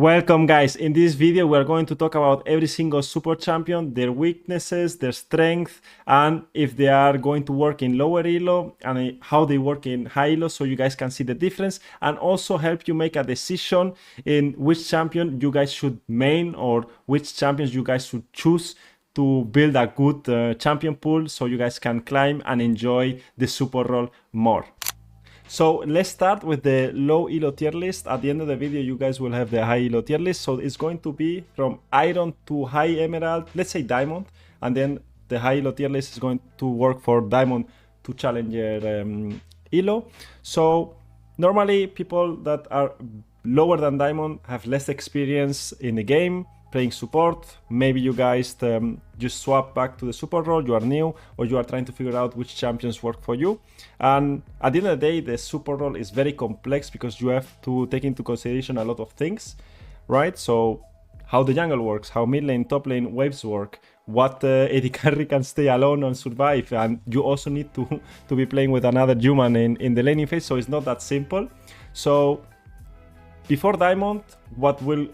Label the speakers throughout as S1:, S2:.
S1: Welcome guys, in this video we are going to talk about every single support champion, their weaknesses, their strength, and if they are going to work in lower elo and how they work in high elo, so you guys can see the difference and also help you make a decision in which champion you guys should main or which champions you guys should choose to build a good champion pool so you guys can climb and enjoy the support role more. So let's start with the low elo tier list. At the end of the video you guys will have the high elo tier list, so it's going to be from iron to high emerald, let's say diamond, and then the high elo tier list is going to work for diamond to challenger elo. So normally people that are lower than diamond have less experience in the game playing support. Maybe you guys just swap back to the support role, you are new, or you are trying to figure out which champions work for you. And at the end of the day, the support role is very complex because you have to take into consideration a lot of things, right? So how the jungle works, how mid lane, top lane waves work, what AD carry can stay alone and survive, and you also need to be playing with another human in the laning phase, so it's not that simple. So before diamond, what will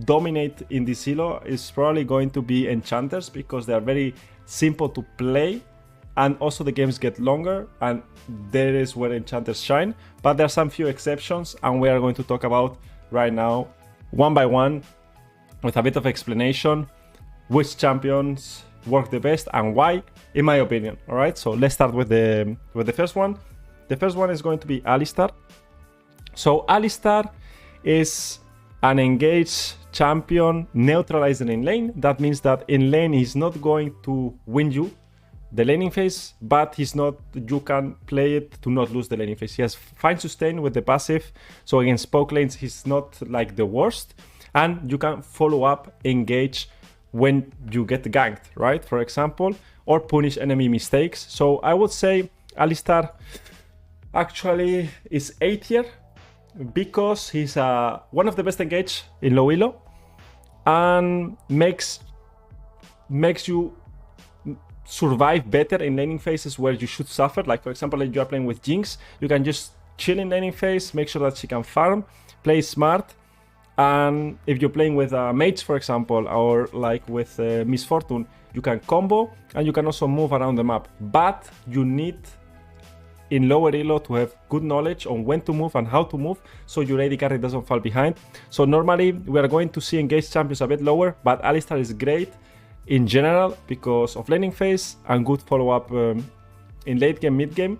S1: dominate in this elo is probably going to be enchanters because they are very simple to play, and also the games get longer, and there is where enchanters shine. But there are some few exceptions, and we are going to talk about right now one by one with a bit of explanation which champions work the best and why, in my opinion. All right, so let's start with the first one. The first one is going to be Alistar. So Alistar is an engaged champion neutralizing in lane. That means that in lane he's not going to win you the laning phase, but you can play it to not lose the laning phase. He has fine sustain with the passive, so against poke lanes he's not like the worst, and you can follow up engage when you get ganked, right, for example, or punish enemy mistakes. So I would say Alistar actually is A tier because he's one of the best engaged in low elo and makes you survive better in laning phases where you should suffer. Like for example, if you are playing with Jinx, you can just chill in laning phase, make sure that she can farm, play smart. And if you're playing with Mage, for example, or like with Miss Fortune, you can combo and you can also move around the map. But you need in lower elo to have good knowledge on when to move and how to move so your AD carry doesn't fall behind. So normally we are going to see engaged champions a bit lower, but Alistar is great in general because of laning phase and good follow-up in late game, mid game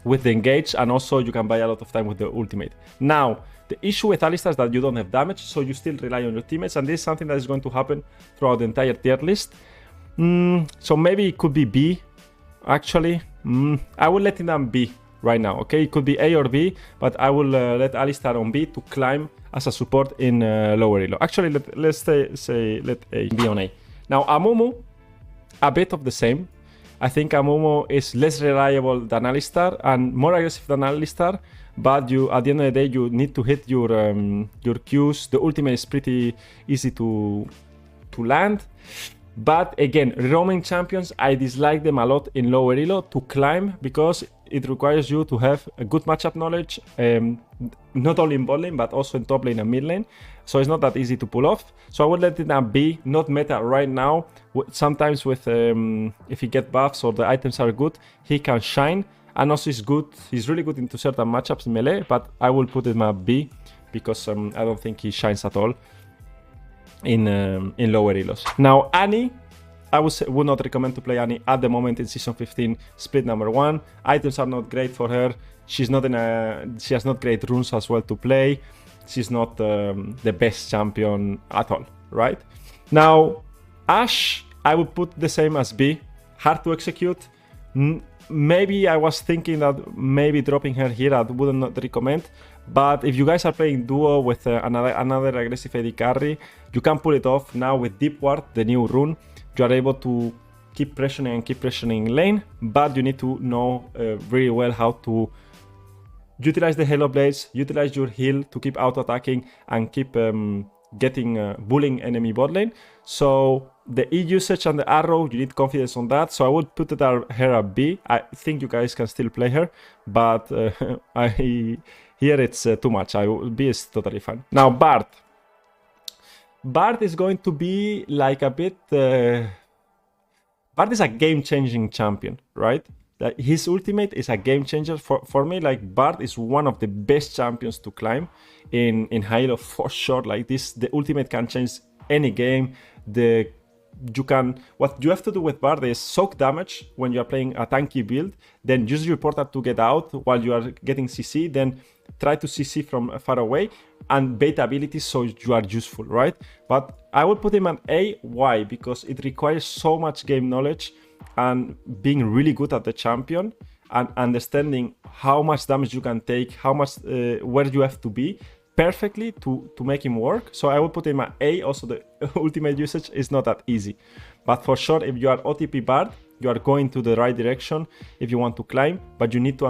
S1: with the engage, and also you can buy a lot of time with the ultimate. Now, the issue with Alistar is that you don't have damage, so you still rely on your teammates, and this is something that is going to happen throughout the entire tier list. So maybe it could be B, actually. I will let it on B right now, okay? It could be A or B, but I will let Alistar on B to climb as a support in lower elo. Actually, let's say let A be on A. Now, Amumu, a bit of the same. I think Amumu is less reliable than Alistar and more aggressive than Alistar, but at the end of the day, you need to hit your Qs. The ultimate is pretty easy to land. But again, roaming champions, I dislike them a lot in lower elo to climb because it requires you to have a good matchup knowledge, not only in bot lane, but also in top lane and mid lane. So it's not that easy to pull off. So I would let it be not meta right now. Sometimes with if he gets buffs or the items are good, he can shine. And also he's good. He's really good into certain matchups in melee, but I will put him at B because I don't think he shines at all in lower elos. Now Annie, I would not recommend to play Annie at the moment in season 15 split number 1. Items are not great for her. She has not great runes as well to play. She's not the best champion at all, right? Now Ashe, I would put the same as B. Hard to execute. Maybe I was thinking that maybe dropping her here I would not recommend. But if you guys are playing duo with another aggressive AD carry, you can pull it off. Now with Deep Ward, the new rune, you are able to keep pressuring lane, but you need to know really well how to utilize the Halo Blades, utilize your heal to keep auto-attacking and keep bullying enemy bot lane. So the E usage and the arrow, you need confidence on that. So I would put her at B. I think you guys can still play her, but here it's too much. B is totally fine. Now Bard. Bard is going to be like a bit... Bard is a game-changing champion, right? His ultimate is a game changer. For me, like, Bard is one of the best champions to climb in Halo for sure. Like this, the ultimate can change any game. What you have to do with Bard is soak damage when you are playing a tanky build, then use your portal to get out while you are getting CC, then try to CC from far away and bait abilities so you are useful, right? But I would put him at A. Why? Because it requires so much game knowledge and being really good at the champion and understanding how much damage you can take, how much where you have to be perfectly to make him work. So I would put him at A. Also, the ultimate usage is not that easy, but for sure, if you are OTP Bard, you are going to the right direction if you want to climb. But you need to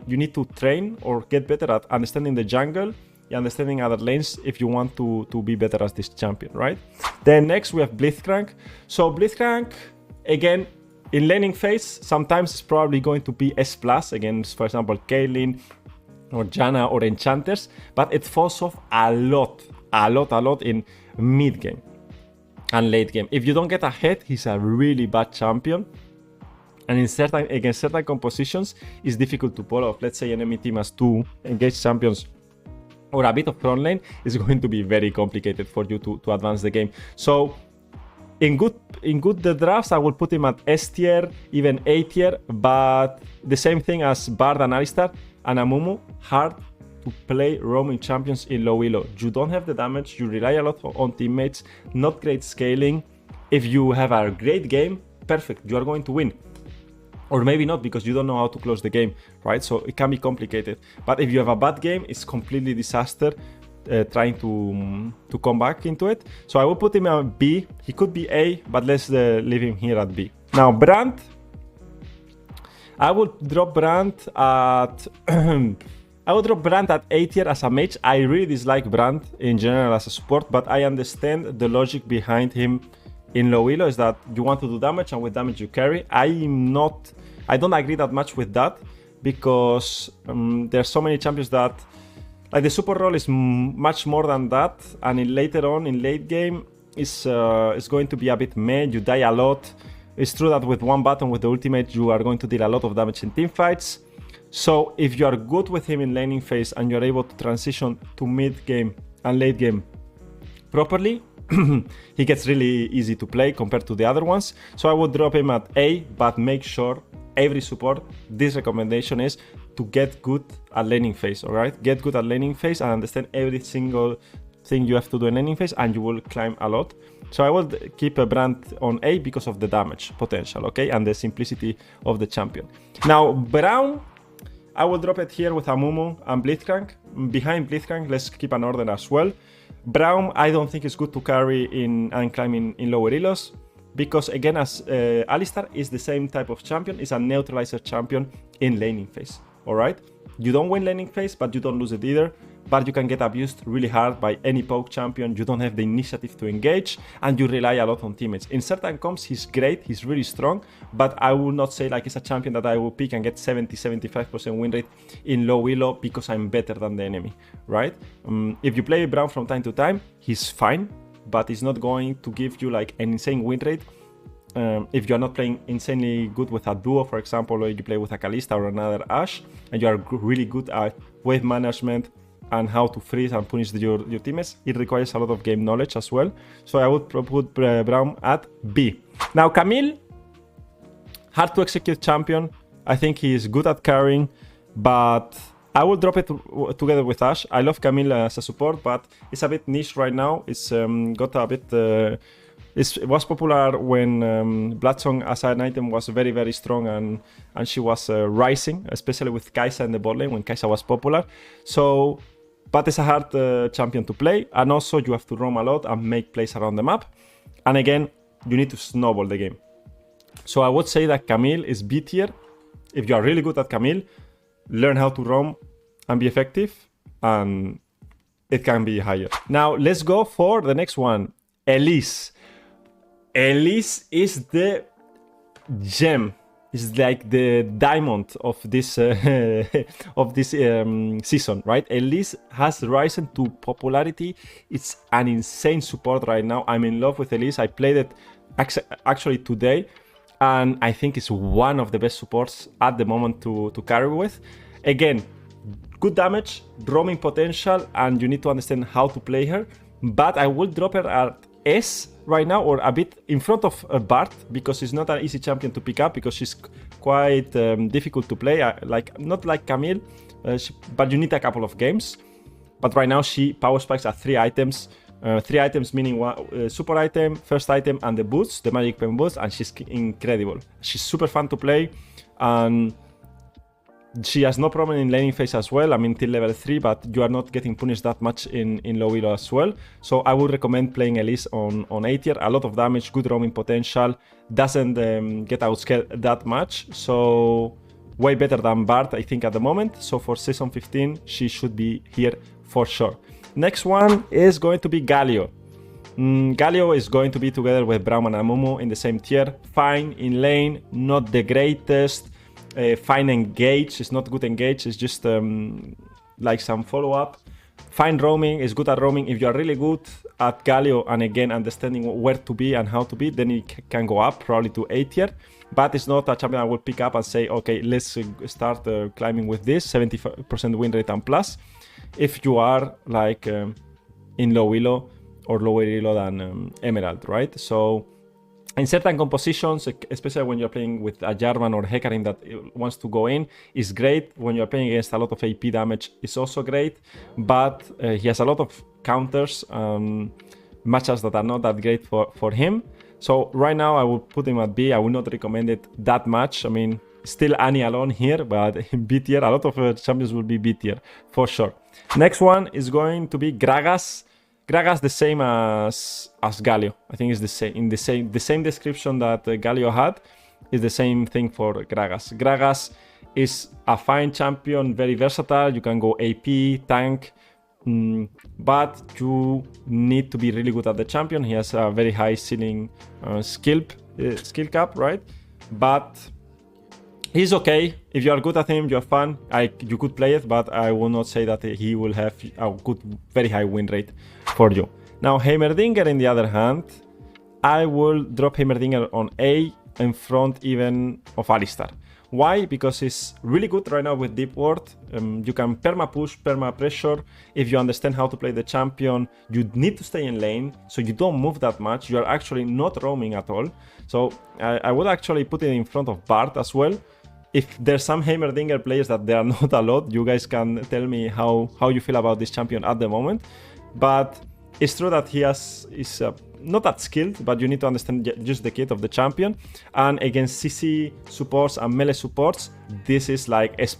S1: you need to train or get better at understanding the jungle, understanding other lanes if you want to be better as this champion, right? Then next we have Blitzcrank. So Blitzcrank, again, in laning phase, sometimes it's probably going to be S+ against, for example, Caitlyn or Janna or Enchanters, but it falls off a lot in mid game and late game. If you don't get ahead, he's a really bad champion. And against certain compositions, it's difficult to pull off. Let's say enemy team has 2 engaged champions or a bit of front lane, is going to be very complicated for you to advance the game. So in good drafts, I will put him at S tier, even A tier, but the same thing as Bard and Alistar and Amumu, hard to play roaming champions in low elo. You don't have the damage, you rely a lot on teammates, not great scaling. If you have a great game, perfect, you are going to win. Or maybe not, because you don't know how to close the game, right? So it can be complicated. But if you have a bad game, it's completely disaster trying to come back into it. So I will put him at B. He could be A, but let's leave him here at B. Now, Brand. I would drop Brand at... I would drop Brand at A tier as a mage. I really dislike Brand in general as a support, but I understand the logic behind him in low elo is that you want to do damage, and with damage you carry. I don't agree that much with that, because there's so many champions that, like, the super role is much more than that, and later on in late game is going to be a bit meh. You die a lot. It's true that with one button with the ultimate you are going to deal a lot of damage in team fights. So if you are good with him in laning phase and you're able to transition to mid game and late game properly, he gets really easy to play compared to the other ones. So I would drop him at A, but make sure every support, this recommendation is to get good at laning phase, alright? Get good at laning phase and understand every single thing you have to do in laning phase, and you will climb a lot. So I will keep a Brand on A because of the damage potential, okay? And the simplicity of the champion. Now, Braum, I will drop it here with Amumu and Blitzcrank. Behind Blitzcrank, let's keep an order as well. Braum, I don't think it's good to carry in and climb in lower elos, because again, as Alistar is the same type of champion, is a neutralizer champion in laning phase, alright? You don't win laning phase, but you don't lose it either, but you can get abused really hard by any poke champion. You don't have the initiative to engage, and you rely a lot on teammates. In certain comps, he's great, he's really strong, but I will not say like it's a champion that I will pick and get 70-75% win rate in low elo because I'm better than the enemy, right? If you play Braum from time to time, he's fine, but he's not going to give you like an insane win rate. If you're not playing insanely good with a duo, for example, or you play with a Kalista or another Ashe, and you are really good at wave management and how to freeze and punish your teammates, it requires a lot of game knowledge as well. So I would put Braum at B. Now, Camille, hard to execute champion. I think he is good at carrying, but I will drop it together with Ashe. I love Camille as a support, but it's a bit niche right now. It's got a bit... it was popular when Bloodsong as an item was very, very strong, and she was rising, especially with Kai'Sa in the bot lane when Kai'Sa was popular. So, but it's a hard champion to play, and also you have to roam a lot and make plays around the map. And again, you need to snowball the game. So I would say that Camille is B tier. If you are really good at Camille, learn how to roam and be effective, and it can be higher. Now, let's go for the next one, Elise. Elise is the gem is like the diamond of this of this season, right? Elise has risen to popularity. It's an insane support right now. I'm in love with Elise. I played it actually today, and I think it's one of the best supports at the moment to carry with. Again, good damage, roaming potential, and you need to understand how to play her. But I will drop her at S right now, or a bit in front of Bart, because she's not an easy champion to pick up, because she's quite difficult to play, not like Camille, but you need a couple of games. But right now she power spikes at 3 items. 3 items meaning one super item, first item, and the boots, the magic pen boots, and she's incredible. She's super fun to play, and she has no problem in laning phase as well. I mean, till level 3, but you are not getting punished that much in low elo as well. So I would recommend playing Elise on A tier. A lot of damage, good roaming potential, doesn't get outscaled that much. So way better than Bart, I think, at the moment. So for season 15, she should be here for sure. Next one is going to be Galio. Galio is going to be together with Braum and Amumu in the same tier. Fine in lane, not the greatest. Fine engage, it's not good engage, it's just like some follow-up. Fine roaming, is good at roaming. If you are really good at Galio and again understanding where to be and how to be, then it can go up probably to A tier. But it's not a champion I will pick up and say, okay, let's start climbing with this 75% win rate and plus. If you are like in low elo or lower elo than Emerald, right? So in certain compositions, especially when you're playing with a Jarvan or Hecarim that wants to go in, is great. When you're playing against a lot of AP damage, it's also great. But he has a lot of counters, matchups that are not that great for him. So right now I will put him at B. I will not recommend it that much. I mean, still Annie alone here, but in B tier, a lot of champions will be B tier for sure. Next one is going to be Gragas. Gragas the same as Galio. I think it's the same. In the same description that Galio had is the same thing for Gragas. Gragas is a fine champion, very versatile. You can go AP, tank, but you need to be really good at the champion. He has a very high ceiling skill cap, right? But he's okay. If you are good at him, you're fun. You could play it, but I will not say that he will have a good, very high win rate for you. Now, Heimerdinger, in the other hand, I will drop Heimerdinger on A in front even of Alistar. Why? Because he's really good right now with deep ward. You can perma push, perma pressure. If you understand how to play the champion, you need to stay in lane, so you don't move that much. You are actually not roaming at all. So I would actually put it in front of Bart as well. If there's some Heimerdinger players that there are not a lot, you guys can tell me how you feel about this champion at the moment. But it's true that he is not that skilled, but you need to understand just the kit of the champion. And against CC supports and melee supports, this is like S+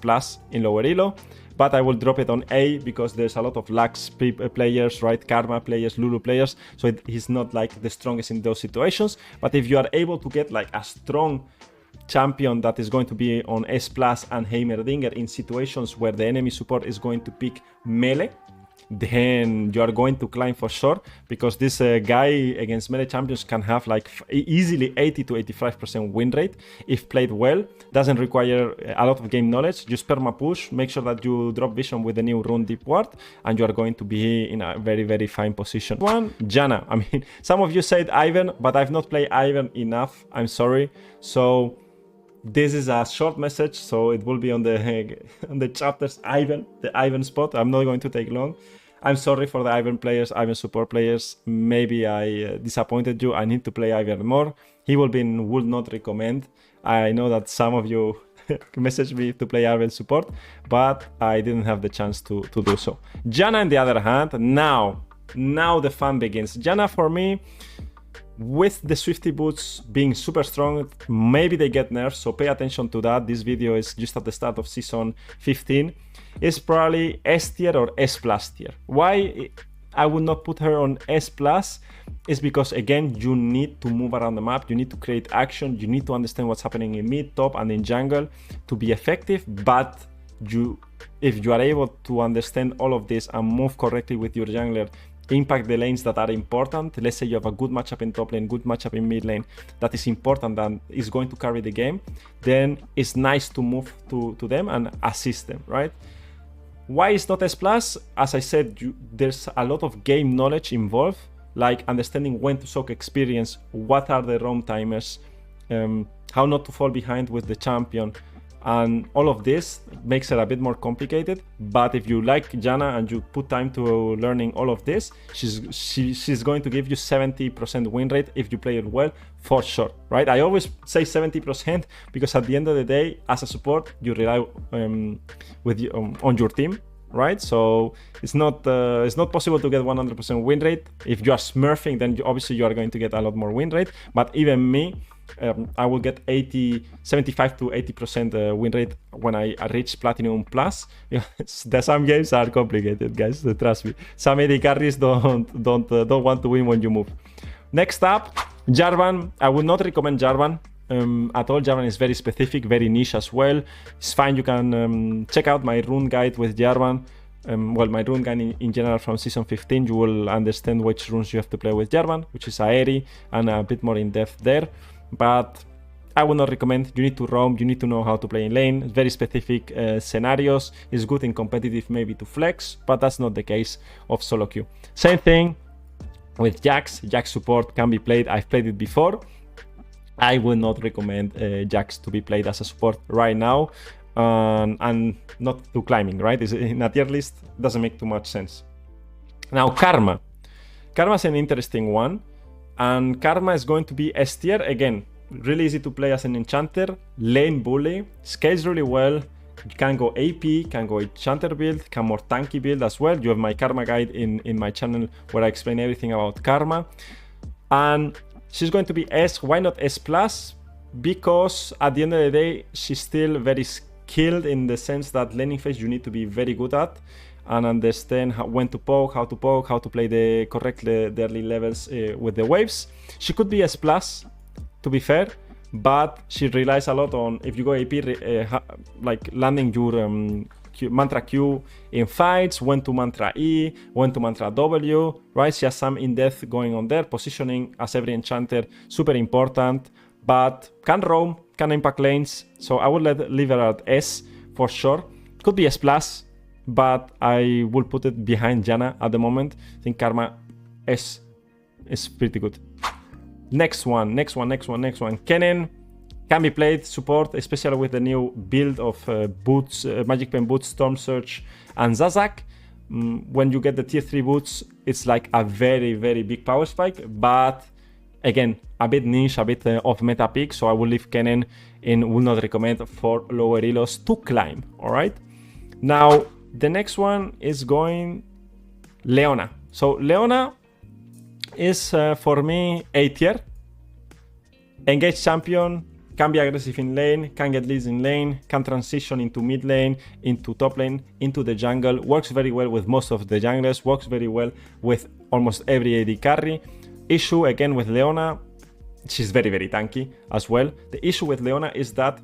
S1: in lower elo. But I will drop it on A because there's a lot of Lux players, right? Karma players, Lulu players. So he's not like the strongest in those situations. But if you are able to get like a strong champion that is going to be on S+ and Heimerdinger in situations where the enemy support is going to pick melee, then you are going to climb for sure, because this guy against melee champions can have like easily 80 to 85% win rate if played well. Doesn't require a lot of game knowledge, just perma push, make sure that you drop vision with the new rune deep ward, and you are going to be in a very, very fine position. One, Janna. I mean, some of you said Ivern, but I've not played Ivern enough, I'm sorry. So this is a short message, so it will be on the chapters Ivern, the Ivern spot. I'm not going to take long. I'm sorry for the Ivern players, Ivern support players. Maybe I disappointed you. I need to play Ivern more. He would not recommend. I know that some of you messaged me to play Ivern support, but I didn't have the chance to do so. Janna, on the other hand, now the fun begins. Janna, for me, with the Swifty boots being super strong, maybe they get nerfed, so pay attention to that. This video is just at the start of season 15. It's probably S tier or S+ tier. Why I would not put her on S+ is because, again, you need to move around the map, you need to create action, you need to understand what's happening in mid, top, and in jungle to be effective. But if you are able to understand all of this and move correctly with your jungler impact the lanes that are important. Let's say you have a good matchup in top lane, good matchup in mid lane that is important and is going to carry the game, then it's nice to move to them and assist them, right? Why is not S+? As I said, there's a lot of game knowledge involved, like understanding when to soak experience, what are the roam timers, how not to fall behind with the champion, and all of this makes it a bit more complicated. But if you like Janna and you put time to learning all of this, she's going to give you 70% win rate if you play it well, for sure, right? I always say 70% because at the end of the day, as a support, you rely on your team, right? So it's not possible to get 100% win rate. If you are smurfing, then obviously you are going to get a lot more win rate. But even me, I will get 75 to 80% win rate when I reach Platinum Plus. Some games are complicated, guys. Trust me. Some AD carries don't want to win when you move. Next up, Jarvan. I would not recommend Jarvan at all. Jarvan is very specific, very niche as well. It's fine. You can check out my rune guide with Jarvan. Well, my rune guide in general from season 15. You will understand which runes you have to play with Jarvan, which is Aeri, and a bit more in depth there. But I would not recommend. You need to roam, you need to know how to play in lane, very specific scenarios. It's good in competitive maybe to flex, but that's not the case of solo queue. Same thing with Jax. Jax support can be played. I've played it before. I would not recommend Jax to be played as a support right now, and not to climbing, right? In a tier list, doesn't make too much sense. Now, Karma. Karma is an interesting one. And Karma is going to be S tier. Again, really easy to play as an enchanter. Lane bully. Scales really well. You can go AP, can go enchanter build, can more tanky build as well. You have my Karma guide in my channel where I explain everything about Karma. And she's going to be S. Why not S+? Because at the end of the day, she's still very skilled in the sense that laning phase you need to be very good at and understand when to poke, how to play the early levels with the waves. She could be S+, to be fair, but she relies a lot on, if you go AP, like landing your mantra Q in fights, when to mantra E, when to mantra W, right? She has some in-depth going on there. Positioning, as every enchanter, super important, but can roam, can impact lanes, so I would leave her at S for sure. Could be S+, but I will put it behind Janna at the moment. I think Karma S is pretty good. Next one. Kennen can be played support, especially with the new build of boots, Magic Pen boots, Storm Surge, and Zazak. When you get the tier 3 boots, it's like a very, very big power spike, but again, a bit niche, a bit of meta pick, so I will leave Kennen and will not recommend for lower elos to climb, alright? Now, the next one is going Leona. So Leona is for me A tier. Engage champion, can be aggressive in lane, can get leads in lane, can transition into mid lane, into top lane, into the jungle. Works very well with most of the junglers, works very well with almost every AD carry. Issue again with Leona, she's very, very tanky as well. The issue with Leona is that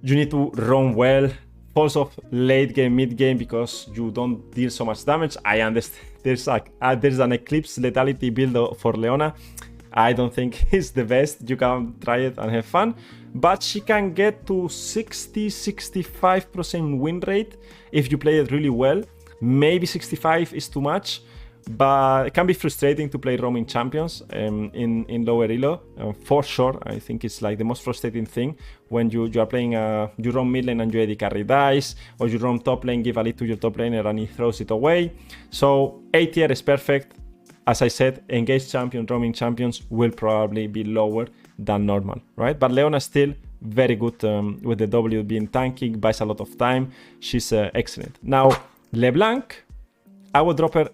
S1: you need to roam well, falls off late game, mid game, because you don't deal so much damage. I understand there's an Eclipse lethality build for Leona. I don't think it's the best. You can try it and have fun, but she can get to 60-65% win rate if you play it really well. Maybe 65 is too much, but it can be frustrating to play roaming champions in lower elo, for sure. I think it's like the most frustrating thing when you are playing you roam mid lane and your AD carry dies, or you roam top lane, give a lead to your top laner and he throws it away. So A tier is perfect. As I said, engaged champion, roaming champions will probably be lower than normal, right? But Leona still very good with the W being tanking, buys a lot of time. She's excellent. Now, LeBlanc, I would drop her.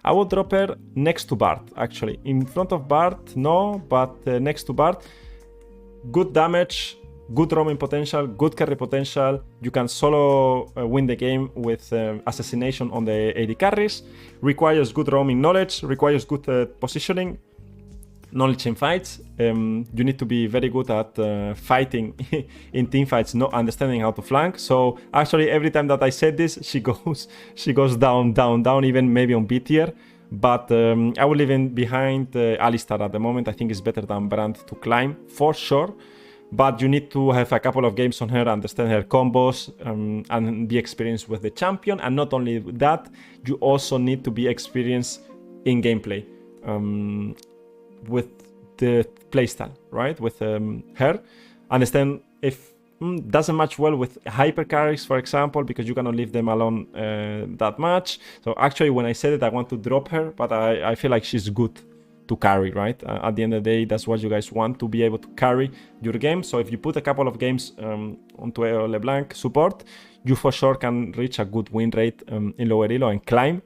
S1: I would drop her next to Bard, actually. In front of Bard, no, but next to Bard. Good damage, good roaming potential, good carry potential. You can solo win the game with assassination on the AD carries. Requires good roaming knowledge, requires good positioning. knowledge in fights. You need to be very good at fighting in team fights, not understanding how to flank. So actually, every time that I said this, she goes down, down, down, even maybe on B tier. But I will leave in behind Alistar at the moment. I think it's better than Brand to climb for sure. But you need to have a couple of games on her, understand her combos, and be experienced with the champion. And not only that, you also need to be experienced in gameplay. With the playstyle, right? With her, understand if doesn't match well with hyper carries, for example, because you cannot leave them alone that much. So actually, when I said it, I want to drop her, but I feel like she's good to carry, right? At the end of the day, that's what you guys want, to be able to carry your game. So if you put a couple of games onto a LeBlanc support, you for sure can reach a good win rate in lower elo and climb.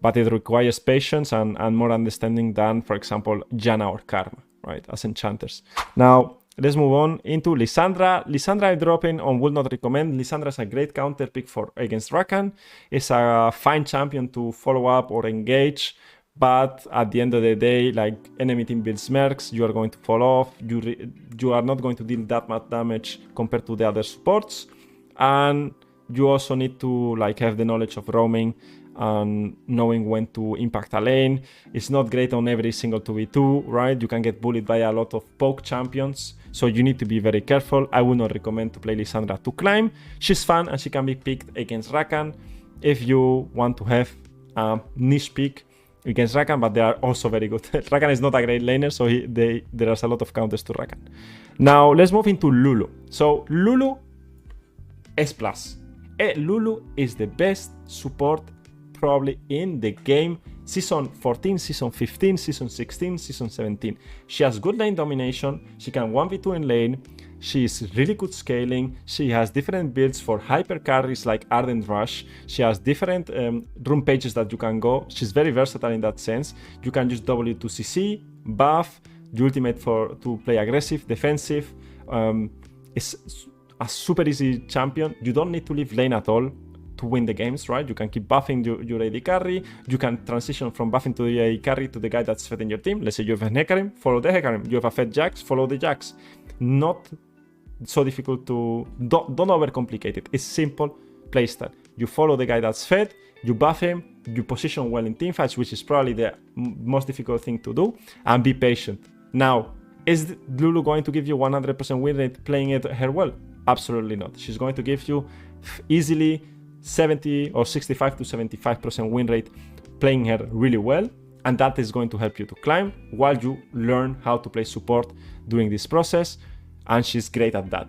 S1: But it requires patience and more understanding than, for example, Janna or Karma, right, as enchanters. Now, let's move on into Lissandra. Lissandra I drop in on would not recommend. Lissandra is a great counter pick against Rakan. It's a fine champion to follow up or engage. But at the end of the day, like enemy team builds mercs, you are going to fall off. You are not going to deal that much damage compared to the other supports. And you also need to like have the knowledge of roaming and knowing when to impact a lane. It's not great on every single 2v2, right? You can get bullied by a lot of poke champions, so you need to be very careful. I would not recommend to play Lissandra to climb. She's fun and she can be picked against Rakan if you want to have a niche pick against Rakan, but they are also very good. Rakan is not a great laner, so there's a lot of counters to Rakan. Now let's move into Lulu. So Lulu S+. Lulu is the best support probably in the game. Season 14, Season 15, Season 16, Season 17. She has good lane domination. She can 1v2 in lane. She is really good scaling. She has different builds for hyper carries like Ardent Rush. She has different room pages that you can go. She's very versatile in that sense. You can use W to CC, buff, the ultimate to play aggressive, defensive. It's a super easy champion. You don't need to leave lane at all to win the games, right? You can keep buffing your AD carry. You can transition from buffing to the AD carry to the guy that's fed in your team. Let's say you have a Hecarim, follow the Hecarim. You have a fed Jax, follow the Jax. Not so difficult to... Don't overcomplicate it. It's simple playstyle. You follow the guy that's fed, you buff him, you position well in teamfights, which is probably the most difficult thing to do, and be patient. Now, is Lulu going to give you 100% win rate playing her well? Absolutely not. She's going to give you easily 70 or 65 to 75% win rate playing her really well, and that is going to help you to climb while you learn how to play support during this process, and she's great at that.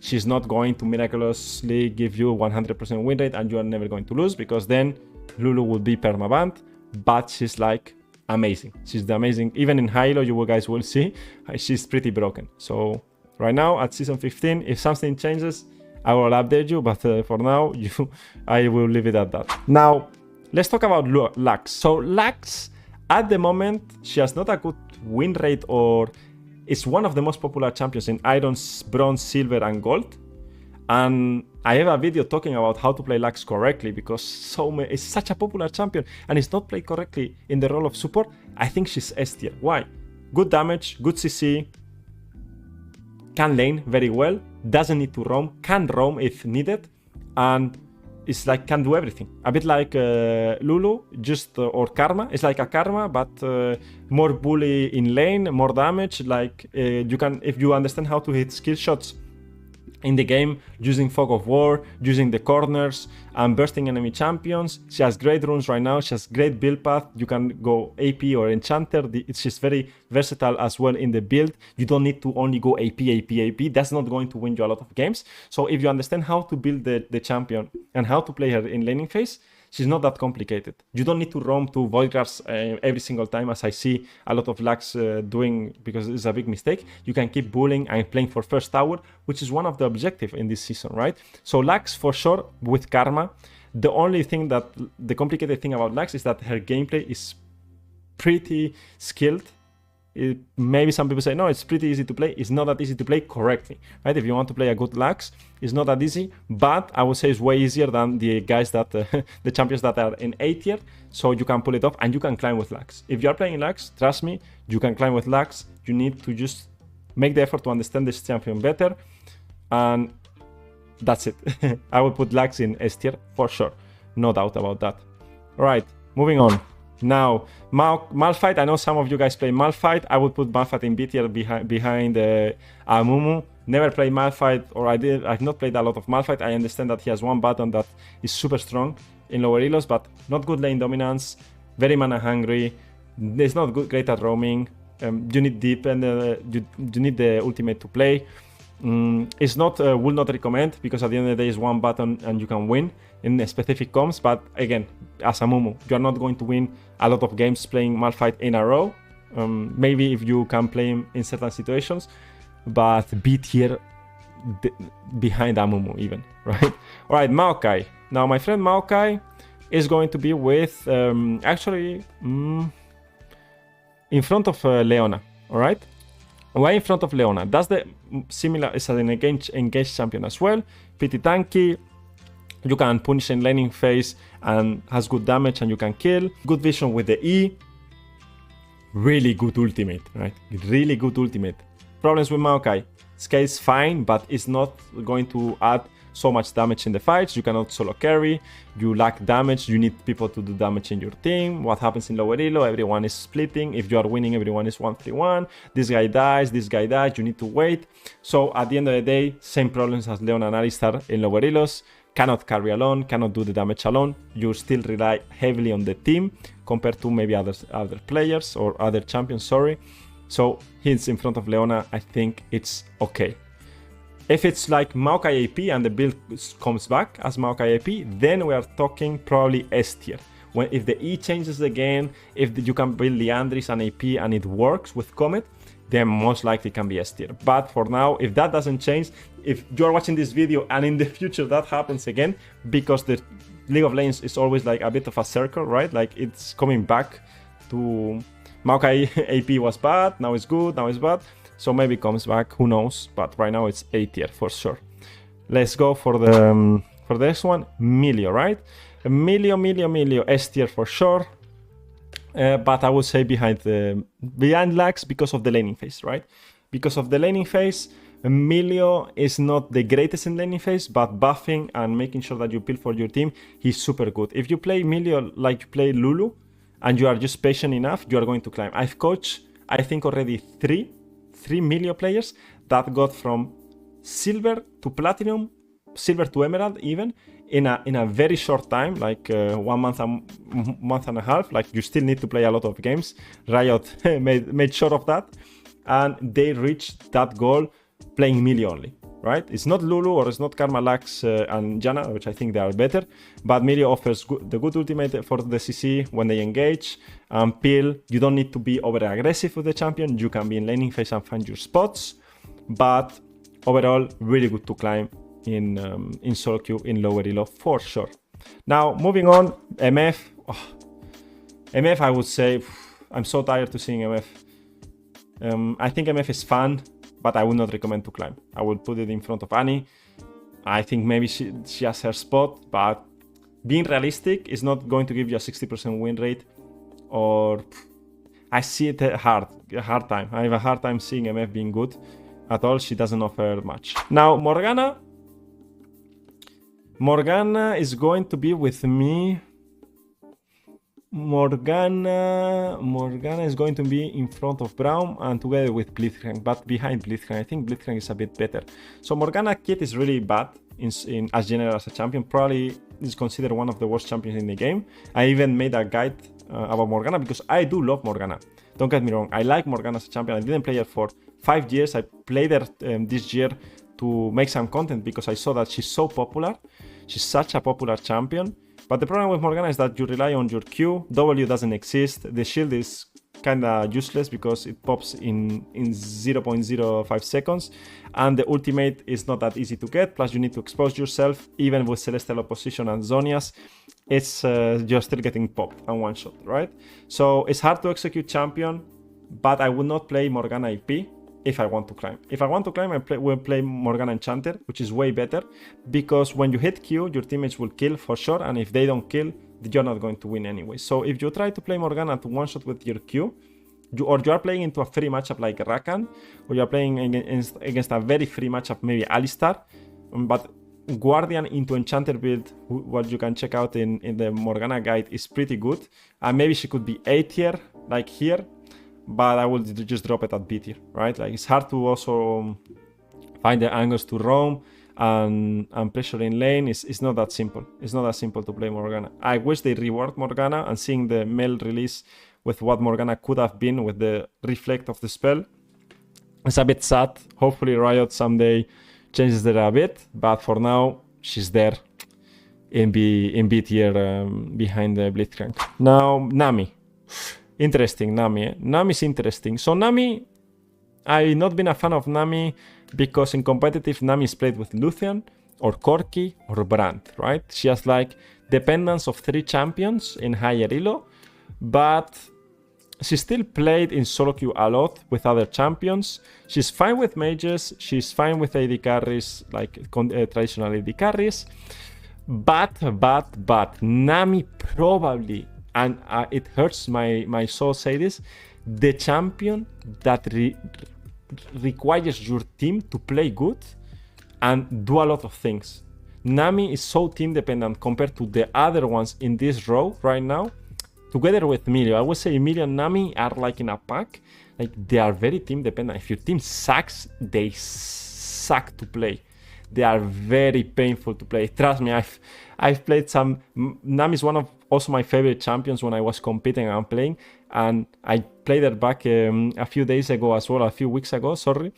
S1: She's not going to miraculously give you 100% win rate and you are never going to lose, because then Lulu will be permabanned, but she's like amazing. She's the amazing. Even in high elo, you guys will see she's pretty broken. So right now at Season 15, if something changes, I will update you, but for now, I will leave it at that. Now, let's talk about Lux. So Lux, at the moment, she has not a good win rate, or is one of the most popular champions in Iron, Bronze, Silver, and Gold. And I have a video talking about how to play Lux correctly, because it's such a popular champion and it's not played correctly in the role of support. I think she's S tier. Why? Good damage, good CC, can lane very well, doesn't need to roam, can roam if needed, and it's like can do everything. A bit like Lulu, or Karma. It's like a Karma, but more bully in lane, more damage. Like you can, if you understand how to hit skill shots in the game, using Fog of War, using the corners, and bursting enemy champions. She has great runes right now. She has great build path. You can go AP or Enchanter. She's very versatile as well in the build. You don't need to only go AP, AP, AP. That's not going to win you a lot of games. So if you understand how to build the champion and how to play her in laning phase, she's not that complicated. You don't need to roam to Voidgrubs every single time, as I see a lot of Lux doing, because it's a big mistake. You can keep bullying and playing for first tower, which is one of the objectives in this season, right? So Lux, for sure, with Karma. The only thing the complicated thing about Lux is that her gameplay is pretty skilled. maybe some people say, no, it's pretty easy to play. It's not that easy to play correctly, right? If you want to play a good Lux, it's not that easy, but I would say it's way easier than the guys that, the champions that are in A tier, so you can pull it off and you can climb with Lux. If you're playing Lux, trust me, you can climb with Lux. You need to just make the effort to understand this champion better, and that's it. I would put Lux in S tier for sure, no doubt about that. All right, moving on. Now, Malphite, I know some of you guys play Malphite. I would put Malphite in B tier behind Amumu. Never played Malphite, or I've not played a lot of Malphite. I understand that he has one button that is super strong in lower elos, but not good lane dominance, very mana hungry. It's not great at roaming. You need deep and you need the ultimate to play. It's not, will not recommend, because at the end of the day it's one button and you can win in specific comps, but again, as a Amumu, you are not going to win a lot of games playing Malphite in a row. Maybe if you can play him in certain situations, but B tier behind Amumu even, right? Alright, Maokai. Now my friend Maokai is going to be with, actually, in front of Leona, alright? Why in front of Leona? That's the similar, is an engaged champion as well. Pretty tanky. You can punish in laning phase and has good damage and you can kill. Good vision with the E. Really good ultimate, right? Really good ultimate. Problems with Maokai. Scale's fine, but it's not going to add so much damage in the fights. You cannot solo carry. You lack damage. You need people to do damage in your team. What happens in lower elo? Everyone is splitting. If you are winning, everyone is 1-3-1. This guy dies. This guy dies. You need to wait. So at the end of the day, same problems as Leona and Alistar in lower elos. Cannot carry alone. Cannot do the damage alone. You still rely heavily on the team compared to maybe other players or other champions. Sorry. So he's in front of Leona. I think it's okay. If it's like Maokai AP and the build comes back as Maokai AP, then we are talking probably S tier. If the E changes again, if you can build Liandry's and AP and it works with Comet, then most likely can be S tier. But for now, if that doesn't change, if you're watching this video and in the future that happens again, because the League of Legends is always like a bit of a circle, right? Like it's coming back to Maokai AP was bad, now it's good, now it's bad. So maybe it comes back, who knows? But right now it's A tier for sure. Let's go for the next one, Milio, right? Milio, S tier for sure. But I would say behind Lux because of the laning phase, right? Because of the laning phase, Milio is not the greatest in laning phase, but buffing and making sure that you build for your team, he's super good. If you play Milio like you play Lulu, and you are just patient enough, you are going to climb. I've coached, I think already three Milio players that got from silver to platinum, silver to emerald even, in a very short time, like 1 month and a half. Like you still need to play a lot of games. Riot made sure of that, and they reached that goal playing Milio only, right? It's not Lulu or it's not Karma Lux and Janna, which I think they are better, but Milio offers the good ultimate for the CC when they engage. Peel, you don't need to be over aggressive with the champion. You can be in laning phase and find your spots, but overall really good to climb in solo queue in lower elo for sure. Now moving on, MF. MF, I would say I'm so tired to seeing MF. I think MF is fun, but I would not recommend to climb. I would put it in front of Annie. I think maybe she has her spot, but being realistic is not going to give you a 60% win rate, or I see it a hard time. I have a hard time seeing MF being good at all. She doesn't offer much. Now Morgana is going to be with me. Morgana is going to be in front of Braum and together with Blitzcrank, but behind Blitzcrank. I think Blitzcrank is a bit better. So Morgana kit is really bad in as general as a champion. Probably is considered one of the worst champions in the game. I even made a guide about Morgana because I do love Morgana. Don't get me wrong, I like Morgana as a champion. I didn't play her for 5 years. I played her this year to make some content because I saw that she's so popular. She's such a popular champion. But the problem with Morgana is that you rely on your Q. W doesn't exist. The shield is kind of useless because it pops in 0.05 seconds. And the ultimate is not that easy to get. Plus you need to expose yourself. Even with Celestial Opposition and Zonias, it's you're still getting popped and one shot, right? So it's hard to execute champion. but I would not play Morgana AP if I want to climb. If I want to climb, will play Morgana Enchanter, which is way better, because when you hit Q, your teammates will kill for sure, and if they don't kill, you're not going to win anyway. So if you try to play Morgana to one-shot with your Q, you are playing into a free matchup like Rakan, or you are playing against a very free matchup, maybe Alistar, but Guardian into Enchanter build, what you can check out in the Morgana guide, is pretty good. And maybe she could be A tier, like here, but I will just drop it at B tier, right? Like, it's hard to also find the angles to roam and pressure in lane. It's not that simple. It's not that simple to play Morgana. I wish they reward Morgana, and seeing the Mel release with what Morgana could have been with the reflect of the spell, it's a bit sad. Hopefully Riot someday changes that a bit, but for now she's there in B tier behind the Blitzcrank. Now Nami. Interesting, Nami. Eh? Nami's interesting. So Nami, I've not been a fan of Nami because in competitive Nami is played with Lucian or Corki or Brand, right? She has like dependence of 3 champions in higher elo, but she still played in solo queue a lot with other champions. She's fine with mages, she's fine with AD carries, like traditional AD carries, but Nami probably, and it hurts my soul say this, the champion that requires your team to play good and do a lot of things. Nami is so team dependent compared to the other ones in this row right now, together with Milio. I would say Milio and Nami are like in a pack, like they are very team dependent. If your team sucks, they suck to play. They are very painful to play. Trust me, I've played some. Nami is one of also my favorite champions when I was competing and playing, and I played her back a few days ago as well, a few weeks ago, sorry.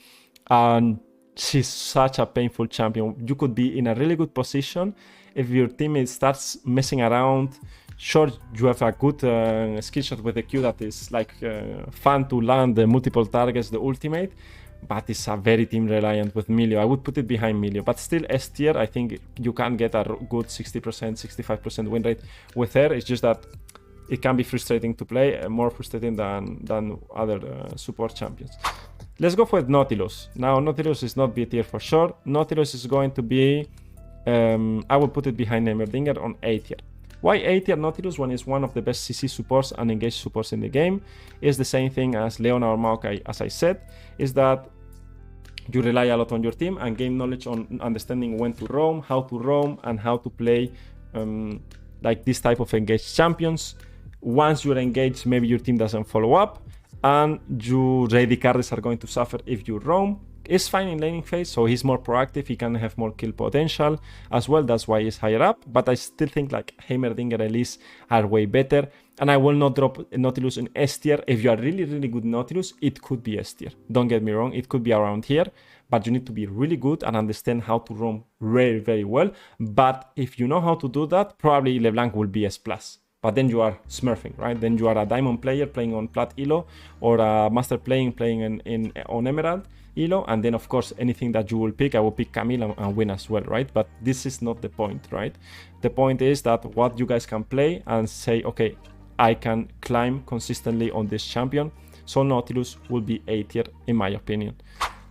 S1: And she's such a painful champion. You could be in a really good position if your teammate starts messing around. Sure, you have a good skill shot with the Q that is like fun to land the multiple targets, the ultimate, but it's a very team reliant with Milio. I would put it behind Milio, but still S tier, I think you can get a good 60%, 65% win rate with her. It's just that it can be frustrating to play, more frustrating than other support champions. Let's go for Nautilus. Now, Nautilus is not B tier for sure. Nautilus is going to be, I will put it behind Heimerdinger on A tier. Why A tier Nautilus when it's one of the best CC supports and engaged supports in the game? Is the same thing as Leona or Maokai, as I said, is that you rely a lot on your team and gain knowledge on understanding when to roam, and how to play like this type of engaged champions. Once you're engaged, maybe your team doesn't follow up, and your AD carries are going to suffer if you roam. Is fine in laning phase, so he's more proactive, he can have more kill potential as well, that's why he's higher up, but I still think like Heimerdinger, Elise are way better, and I will not drop Nautilus in S tier. If you are really good Nautilus, it could be S tier, don't get me wrong, it could be around here, but you need to be really good and understand how to roam very well. But if you know how to do that, probably LeBlanc will be S+. But then you are smurfing, right? Then you are a diamond player playing on plat elo, or a master playing on emerald elo, and then of course anything that you will pick, I will pick Camille and win as well, right? But this is not the point, right? The point is that what you guys can play and say, okay, I can climb consistently on this champion. So Nautilus will be A tier in my opinion.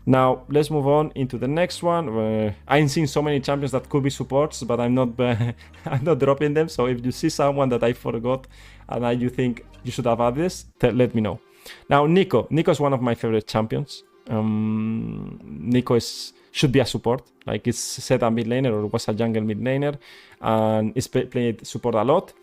S1: Now let's move on into the next one. I've seen so many champions that could be supports, but I'm not I'm not dropping them. So if you see someone that I forgot and you think you should have added this, let me know. Now Neeko is one of my favorite champions. Neeko should be a support, like it's set a mid laner or was a jungle mid laner, and is played support a lot.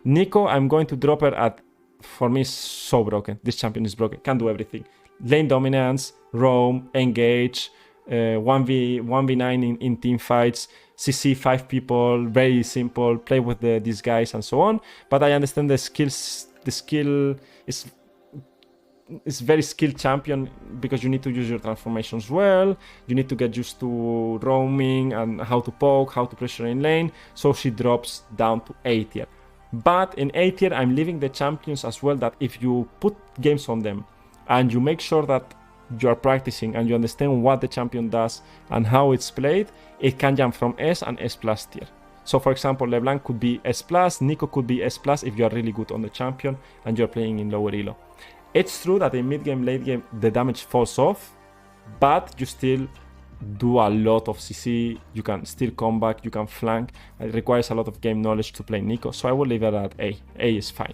S1: Neeko, I'm going to drop her at, for me, so broken. This champion is broken, can do everything. Lane dominance, roam, engage, 1v9 in team fights, CC 5 people, very simple, play with these guys and so on. But I understand the skill is very skilled champion, because you need to use your transformations well, you need to get used to roaming and how to poke, how to pressure in lane, so she drops down to A tier. But in A tier, I'm leaving the champions as well, that if you put games on them and you make sure that you are practicing and you understand what the champion does and how it's played, it can jump from S and S+ tier. So for example, LeBlanc could be S+, Neeko could be S+ if you are really good on the champion and you're playing in lower elo. It's true that in mid game, late game, the damage falls off, but you still do a lot of CC, you can still come back, you can flank. It requires a lot of game knowledge to play Neeko, so I will leave it at A. A is fine.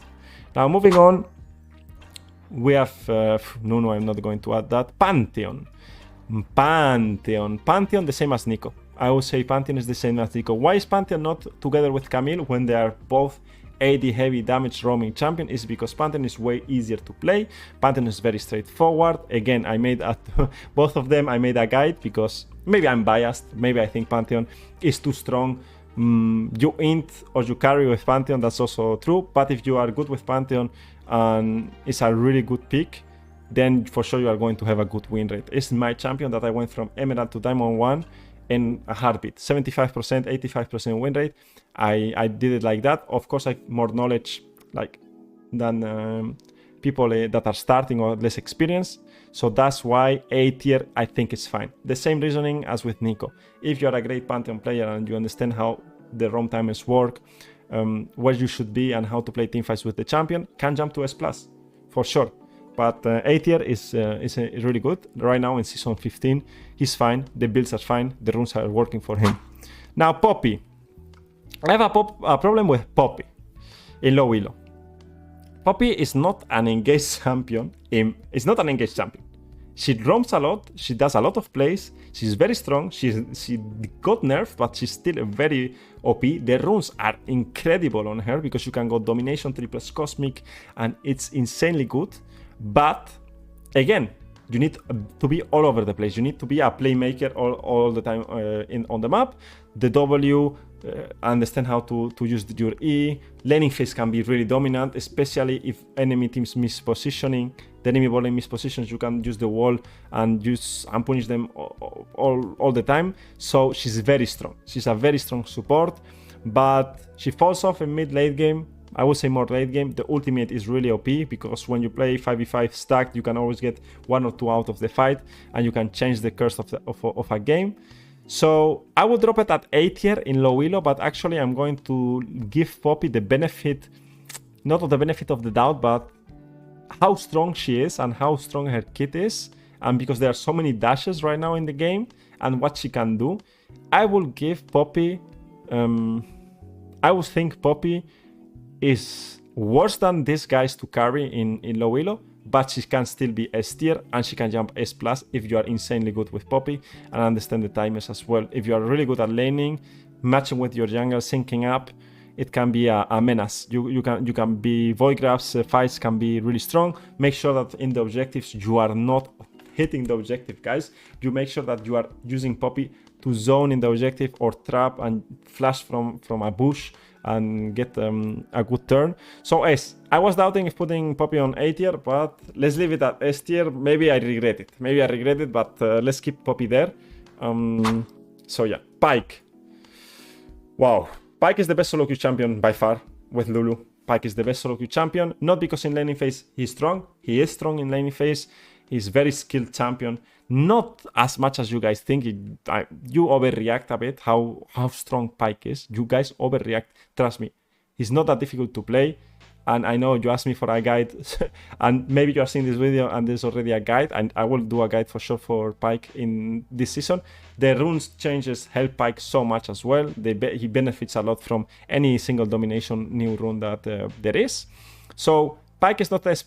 S1: Now moving on, we have, no, I'm not going to add that, Pantheon, the same as Neeko. I would say Pantheon is the same as Neeko. Why is Pantheon not together with Camille when they are both AD heavy damage roaming champion? Is because Pantheon is way easier to play. Pantheon is very straightforward. Again, I made both of them, I made a guide because maybe I'm biased. Maybe I think Pantheon is too strong. You int or you carry with Pantheon, that's also true. But if you are good with Pantheon and it's a really good pick, then for sure you are going to have a good win rate. It's my champion that I went from Emerald to Diamond 1 in a heartbeat. 75%, 85% win rate. I did it like that. Of course, I have more knowledge than people that are starting or less experienced. So that's why A tier I think is fine. The same reasoning as with Neeko. If you are a great Pantheon player and you understand how the roam timers work, where you should be and how to play teamfights with the champion, can jump to S+, for sure. But A tier is really good. Right now in Season 15, he's fine. The builds are fine. The runes are working for him. Now, Poppy. I have a problem with Poppy in low elo. Poppy is not an engaged champion. She roams a lot. She does a lot of plays. She's very strong. She got nerfed, but she's still very OP. The runes are incredible on her because you can go Domination, 3+ Cosmic, and it's insanely good. But again, you need to be all over the place. You need to be a playmaker all the time on the map. The W, understand how to use your E. Laning phase can be really dominant, especially if enemy teams miss positioning. The enemy bowling miss positions, you can use the wall and punish them all the time. So she's very strong. She's a very strong support, but she falls off in mid-late game. I would say more late game. The ultimate is really OP because when you play 5v5 stacked, you can always get 1 or 2 out of the fight and you can change the curse of a game. So I would drop it at A tier in low elo, but actually I'm going to give Poppy the benefit, not of the benefit of the doubt, but how strong she is and how strong her kit is. And because there are so many dashes right now in the game and what she can do, I will give Poppy, I would think Poppy is worse than these guys to carry in low elo, but she can still be S tier and she can jump S+ if you are insanely good with Poppy and understand the timers as well. If you are really good at laning, matching with your jungle, syncing up, it can be a menace. You can be void grabs, fights can be really strong. Make sure that in the objectives you are not hitting the objective, guys. You make sure that you are using Poppy to zone in the objective or trap and flash from a bush and get a good turn. So S, I was doubting if putting Poppy on A tier, but let's leave it at S tier. Maybe I regret it. But let's keep Poppy there. So yeah, Pyke. Wow, Pyke is the best solo queue champion by far with Lulu. Pyke is the best solo queue champion, not because in laning phase he's strong. He is strong in laning phase. He's very skilled champion. Not as much as you guys think. You overreact a bit how strong Pyke is. You guys overreact. Trust me. He's not that difficult to play. And I know you asked me for a guide. And maybe you are seeing this video and there's already a guide. And I will do a guide for sure for Pyke in this season. The runes changes help Pyke so much as well. He benefits a lot from any single domination new rune that there is. So Pyke is not S+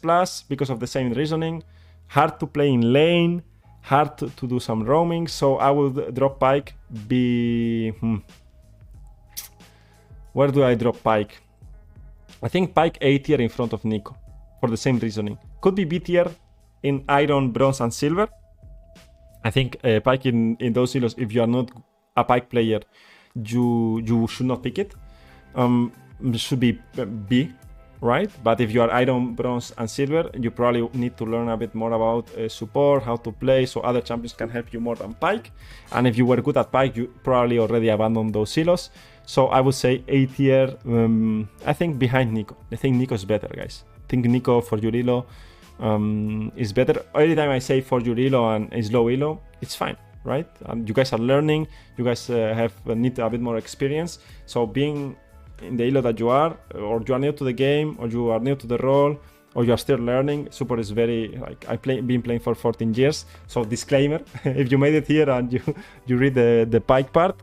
S1: because of the same reasoning. Hard to play in lane, hard to do some roaming, so I will drop Pyke. Where do I drop Pyke? I think Pyke A tier in front of Neeko, for the same reasoning. Could be B tier in Iron, Bronze and Silver. I think Pyke in those elos, if you are not a Pyke player, you should not pick it. Should be B. Right, but if you are Iron, Bronze and Silver, you probably need to learn a bit more about support, how to play, so other champions can help you more than Pyke. And if you were good at Pyke, you probably already abandoned those silos. So I would say A tier, I think behind Neeko. I think Neeko is better, guys. I think Neeko for your elo is better. Every time I say for your elo and is low elo, it's fine, right? And you guys are learning, you guys need a bit more experience. So being in the elo that you are, or you are new to the game, or you are new to the role, or you are still learning, support is very, like, been playing for 14 years, so disclaimer, if you made it here and you read the Pyke part,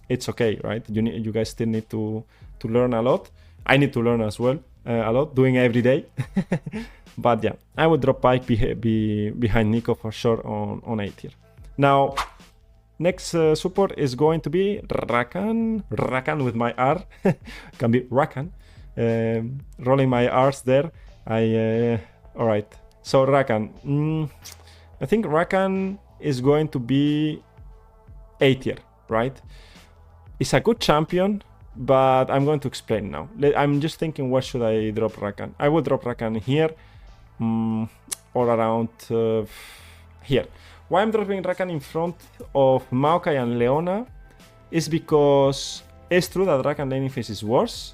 S1: it's okay, right? You guys still need to learn a lot. I need to learn as well a lot, doing every day. But yeah, I would drop Pyke behind Neeko for sure on A tier. Now, next support is going to be Rakan. Rakan with my R. Can be Rakan. Rolling my R's there. Alright. So Rakan. I think Rakan is going to be A tier, right? It's a good champion, but I'm going to explain now. I'm just thinking, where should I drop Rakan? I will drop Rakan here, or around here. Why I'm dropping Rakan in front of Maokai and Leona is because it's true that Rakan laning phase is worse.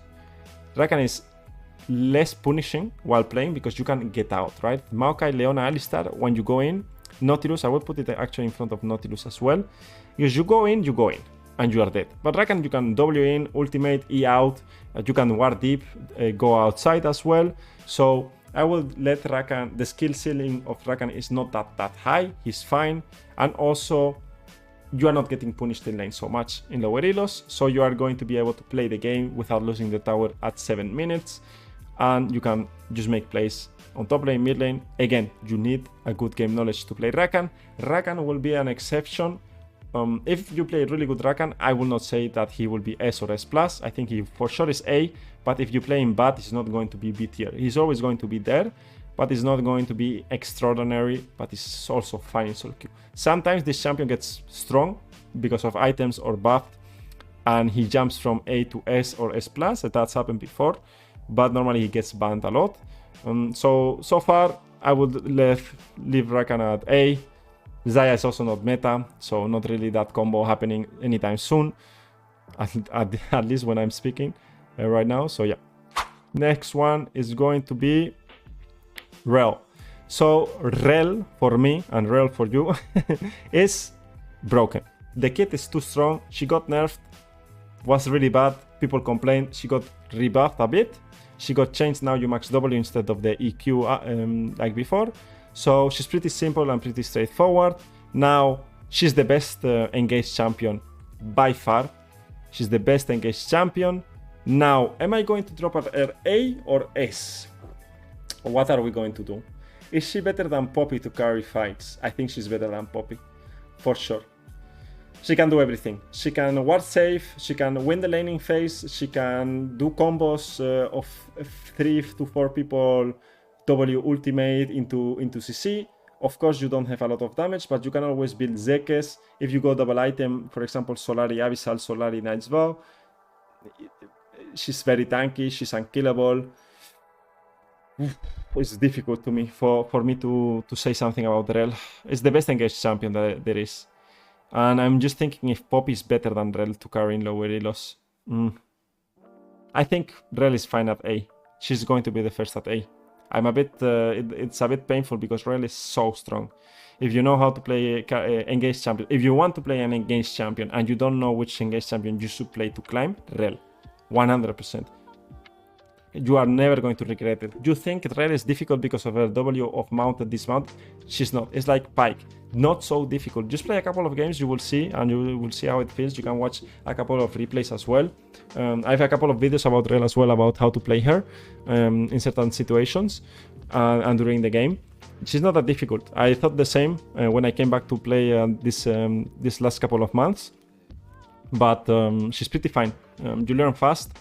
S1: Rakan is less punishing while playing because you can get out, right? Maokai, Leona, Alistar, when you go in, Nautilus, I will put it actually in front of Nautilus as well. Because you go in, and you are dead. But Rakan, you can W in, ultimate, E out, you can ward deep, go outside as well. So I will let Rakan, the skill ceiling of Rakan is not that high, he's fine. And also, you are not getting punished in lane so much in lower elos, so you are going to be able to play the game without losing the tower at 7 minutes. And you can just make plays on top lane, mid lane. Again, you need a good game knowledge to play Rakan. Rakan will be an exception. If you play really good Rakan, I will not say that he will be S or S+. I think he for sure is A, but if you play him bad, he's not going to be B tier. He's always going to be there, but he's not going to be extraordinary, but he's also fine in solo queue. Sometimes this champion gets strong because of items or buffed, and he jumps from A to S or S+, that's happened before, but normally he gets banned a lot. So far, I would leave Rakan at A. Xayah is also not meta, so not really that combo happening anytime soon, at least when I'm speaking right now. So yeah, next one is going to be Rell. So Rell for me and Rell for you is broken. The kit is too strong. She got nerfed, was really bad. People complained. She got rebuffed a bit. She got changed. Now you max W instead of the EQ like before. So she's pretty simple and pretty straightforward. Now she's the best engaged champion by far. She's the best engaged champion. Now, am I going to drop her A or S? What are we going to do? Is she better than Poppy to carry fights? I think she's better than Poppy, for sure. She can do everything. She can ward safe, she can win the laning phase, she can do combos of 3 to 4 people, W ultimate into CC. Of course, you don't have a lot of damage, but you can always build Zekes. If you go double item, for example, Solari Abyssal, Solari Knight's Vow, she's very tanky, she's unkillable. It's difficult to me for me to say something about Rell. It's the best engaged champion that there is. And I'm just thinking if Poppy is better than Rell to carry in lower elos. I think Rell is fine at A. She's going to be the first at A. I'm a bit, it's a bit painful because Rell is so strong. If you know how to play engaged champion, if you want to play an engaged champion and you don't know which engaged champion you should play to climb, Rell, 100%. You are never going to regret it. You think Rell is difficult because of her W of mount and dismount? She's not. It's like Pyke. Not so difficult. Just play a couple of games, you will see, and you will see how it feels. You can watch a couple of replays as well. I have a couple of videos about Rell as well, about how to play her in certain situations and during the game. She's not that difficult. I thought the same when I came back to play this last couple of months. But she's pretty fine. You learn fast.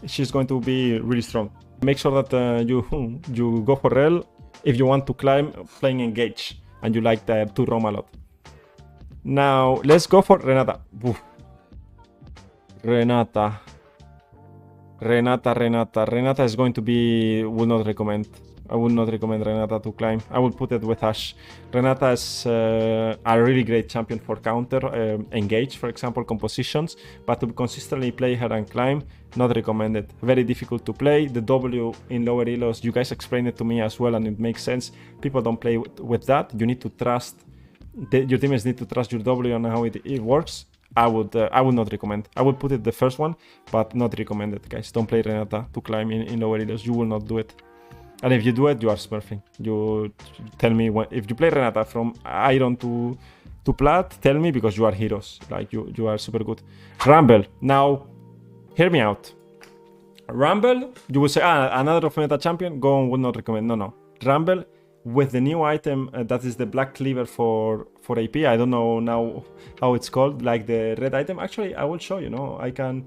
S1: She's going to be really strong. Make sure that you go for Rell if you want to climb playing engage and you like to roam a lot. Now let's go for Renata. Oof. Renata is going to be, I would not recommend Renata to climb. I would put it with Ashe. Renata is a really great champion for counter, engage, for example, compositions, but to consistently play her and climb, not recommended. Very difficult to play. The W in lower elos, you guys explained it to me as well, and it makes sense. People don't play with that. You need to trust, your teammates need to trust your W and how it works. I would not recommend. I would put it the first one, but not recommended, guys. Don't play Renata to climb in lower elos. You will not do it. And if you do it, you are smurfing. You tell me if you play Renata from Iron to Plat, tell me, because you are heroes. Like you are super good. Rumble. Now, hear me out. Rumble, you will say, another of meta champion. Go on, would not recommend. No. Rumble with the new item that is the black cleaver for AP. I don't know now how it's called, like the red item. Actually, I will show you. No, I can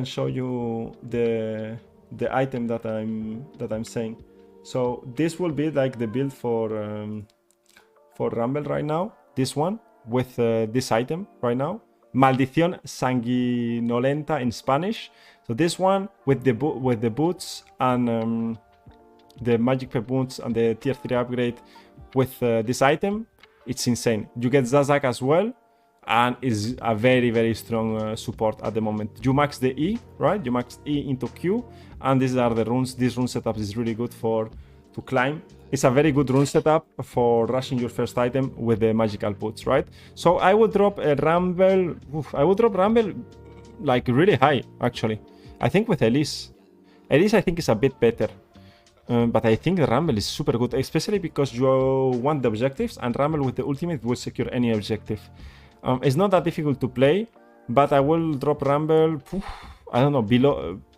S1: show you the item that I'm saying. So this will be like the build for Rumble right now. This one with this item right now. Maldición sanguinolenta in Spanish. So this one with the boots and the magic pep boots and the tier 3 upgrade with this item, it's insane. You get Zazak as well, and is a very, very strong support at the moment. You max the E, right? You max E into Q, and these are the runes. This rune setup is really good to climb. It's a very good rune setup for rushing your first item with the magical boots, right? So I would drop a Rumble. I would drop Rumble like really high, actually. I think with Elise. Elise, I think, is a bit better. But I think the Rumble is super good, especially because you want the objectives, and Rumble with the ultimate will secure any objective. It's not that difficult to play, but I will drop Rumble, I don't know,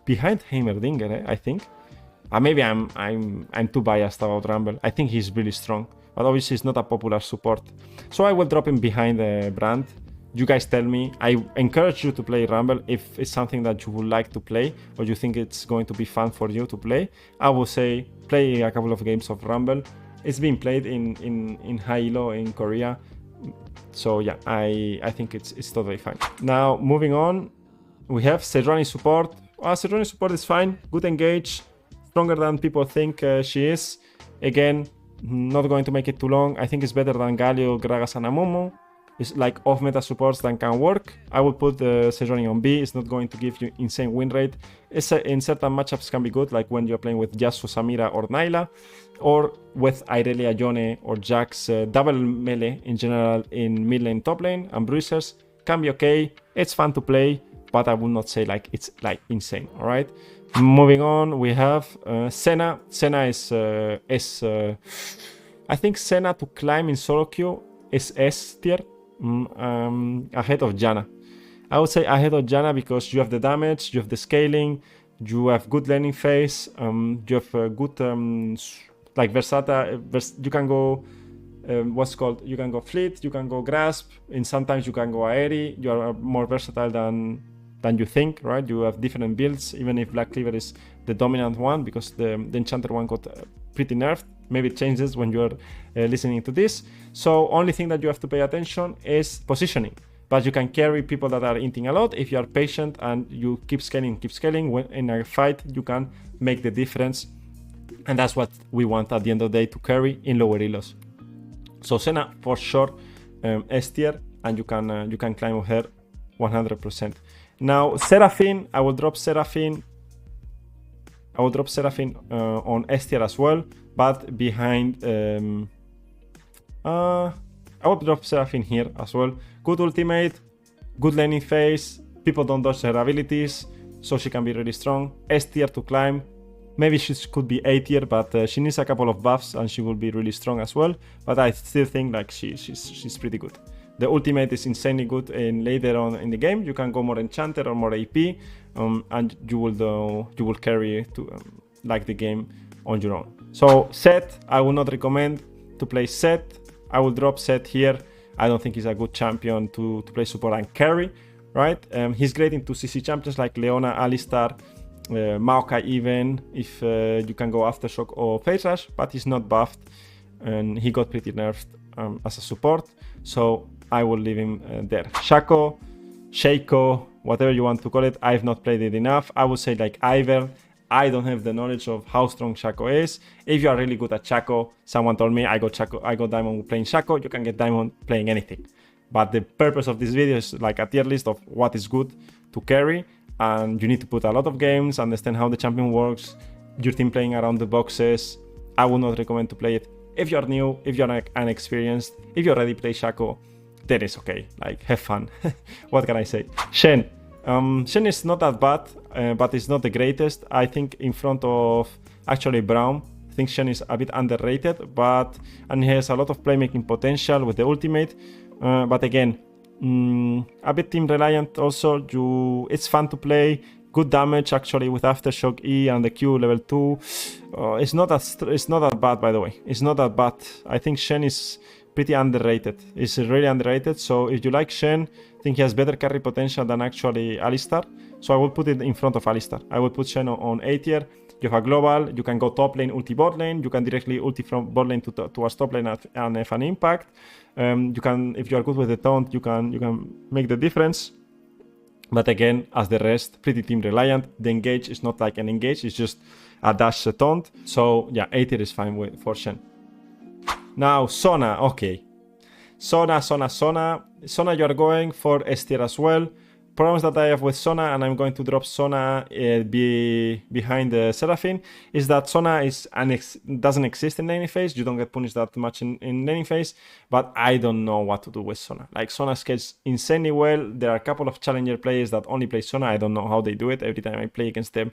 S1: behind Heimerdinger, I think. Maybe I'm too biased about Rumble. I think he's really strong, but obviously he's not a popular support. So I will drop him behind the brand. You guys tell me. I encourage you to play Rumble if it's something that you would like to play, or you think it's going to be fun for you to play. I will say play a couple of games of Rumble. It's being played in high elo in Korea. So yeah, I think it's totally fine. Now moving on, we have Sejuani support. Sejuani support is fine, good engage, stronger than people think she is. Again, not going to make it too long. I think it's better than Galio, Gragas, and Amumu. It's like off-meta supports that can work. I will put the Sejuani on B. It's not going to give you insane win rate. In certain matchups can be good, like when you're playing with Yasuo, Samira, or Naila, or with Irelia, Yone, or Jax. Double melee in general in mid lane, top lane, and bruisers can be okay. It's fun to play, but I would not say like it's like insane. All right. Moving on, we have Senna. Senna is I think Senna to climb in solo queue is S tier. Ahead of Janna. I would say ahead of Janna because you have the damage, you have the scaling, you have good laning phase, you have a good like versatile. You can go you can go fleet, you can go grasp, and sometimes you can go aeri. You are more versatile than you think, right? You have different builds, even if Black Cleaver is the dominant one, because the Enchanter one got pretty nerfed. Maybe it changes when you're listening to this. So only thing that you have to pay attention is positioning. But you can carry people that are inting a lot if you are patient and you keep scaling. When in a fight, you can make the difference. And that's what we want at the end of the day, to carry in lower elos. So Senna for sure S tier, and you can climb with her 100%. Now Seraphine, I will drop Seraphine. On S tier as well, but behind I would drop Seraphine here as well. Good ultimate, good laning phase, people don't dodge her abilities, so she can be really strong. S tier to climb. Maybe she could be A tier, but she needs a couple of buffs and she will be really strong as well. But I still think like she's pretty good. The ultimate is insanely good, and later on in the game you can go more Enchanter or more AP, and you will carry to like the game on your own. So Seth, I will not recommend to play Seth. I will drop Seth here. I don't think he's a good champion to play support and carry, right? He's great into CC champions like Leona, Alistar, Maokai even, if you can go Aftershock or Phase Rush, but he's not buffed and he got pretty nerfed as a support. So I will leave him there. Shaco, whatever you want to call it. I've not played it enough. I would say like Ivern. I don't have the knowledge of how strong Shaco is. If you are really good at Shaco, someone told me I got Diamond playing Shaco. You can get Diamond playing anything. But the purpose of this video is like a tier list of what is good to carry. And you need to put a lot of games, understand how the champion works, your team playing around the boxes. I would not recommend to play it. If you're new, if you're unexperienced, if you already play Shaco, then it's okay. Like, have fun. What can I say? Shen. Shen is not that bad, but it's not the greatest. I think in front of actually Braum, think Shen is a bit underrated, and he has a lot of playmaking potential with the ultimate. But again, a bit team reliant also. It's fun to play. Good damage actually with Aftershock E and the Q level 2. It's not that bad, by the way. It's not that bad. I think Shen is pretty underrated. It's really underrated. So if you like Shen, I think he has better carry potential than actually Alistar. So I will put it in front of Alistar. I will put Shen on A tier. You have a global, you can go top lane, ulti bot lane, you can directly ulti from bot lane towards top lane and have an impact. You can, if you are good with the taunt, you can make the difference. But again, as the rest, pretty team reliant. The engage is not like an engage, it's just a dash taunt. So yeah, A tier is fine for Shen. Now Sona, okay. Sona, you are going for S tier as well. Problems that I have with Sona, and I'm going to drop Sona behind the Seraphine, is that Sona doesn't exist in laning phase. You don't get punished that much in laning phase, but I don't know what to do with Sona. Like, Sona scales insanely well. There are a couple of challenger players that only play Sona. I don't know how they do it. Every time I play against them,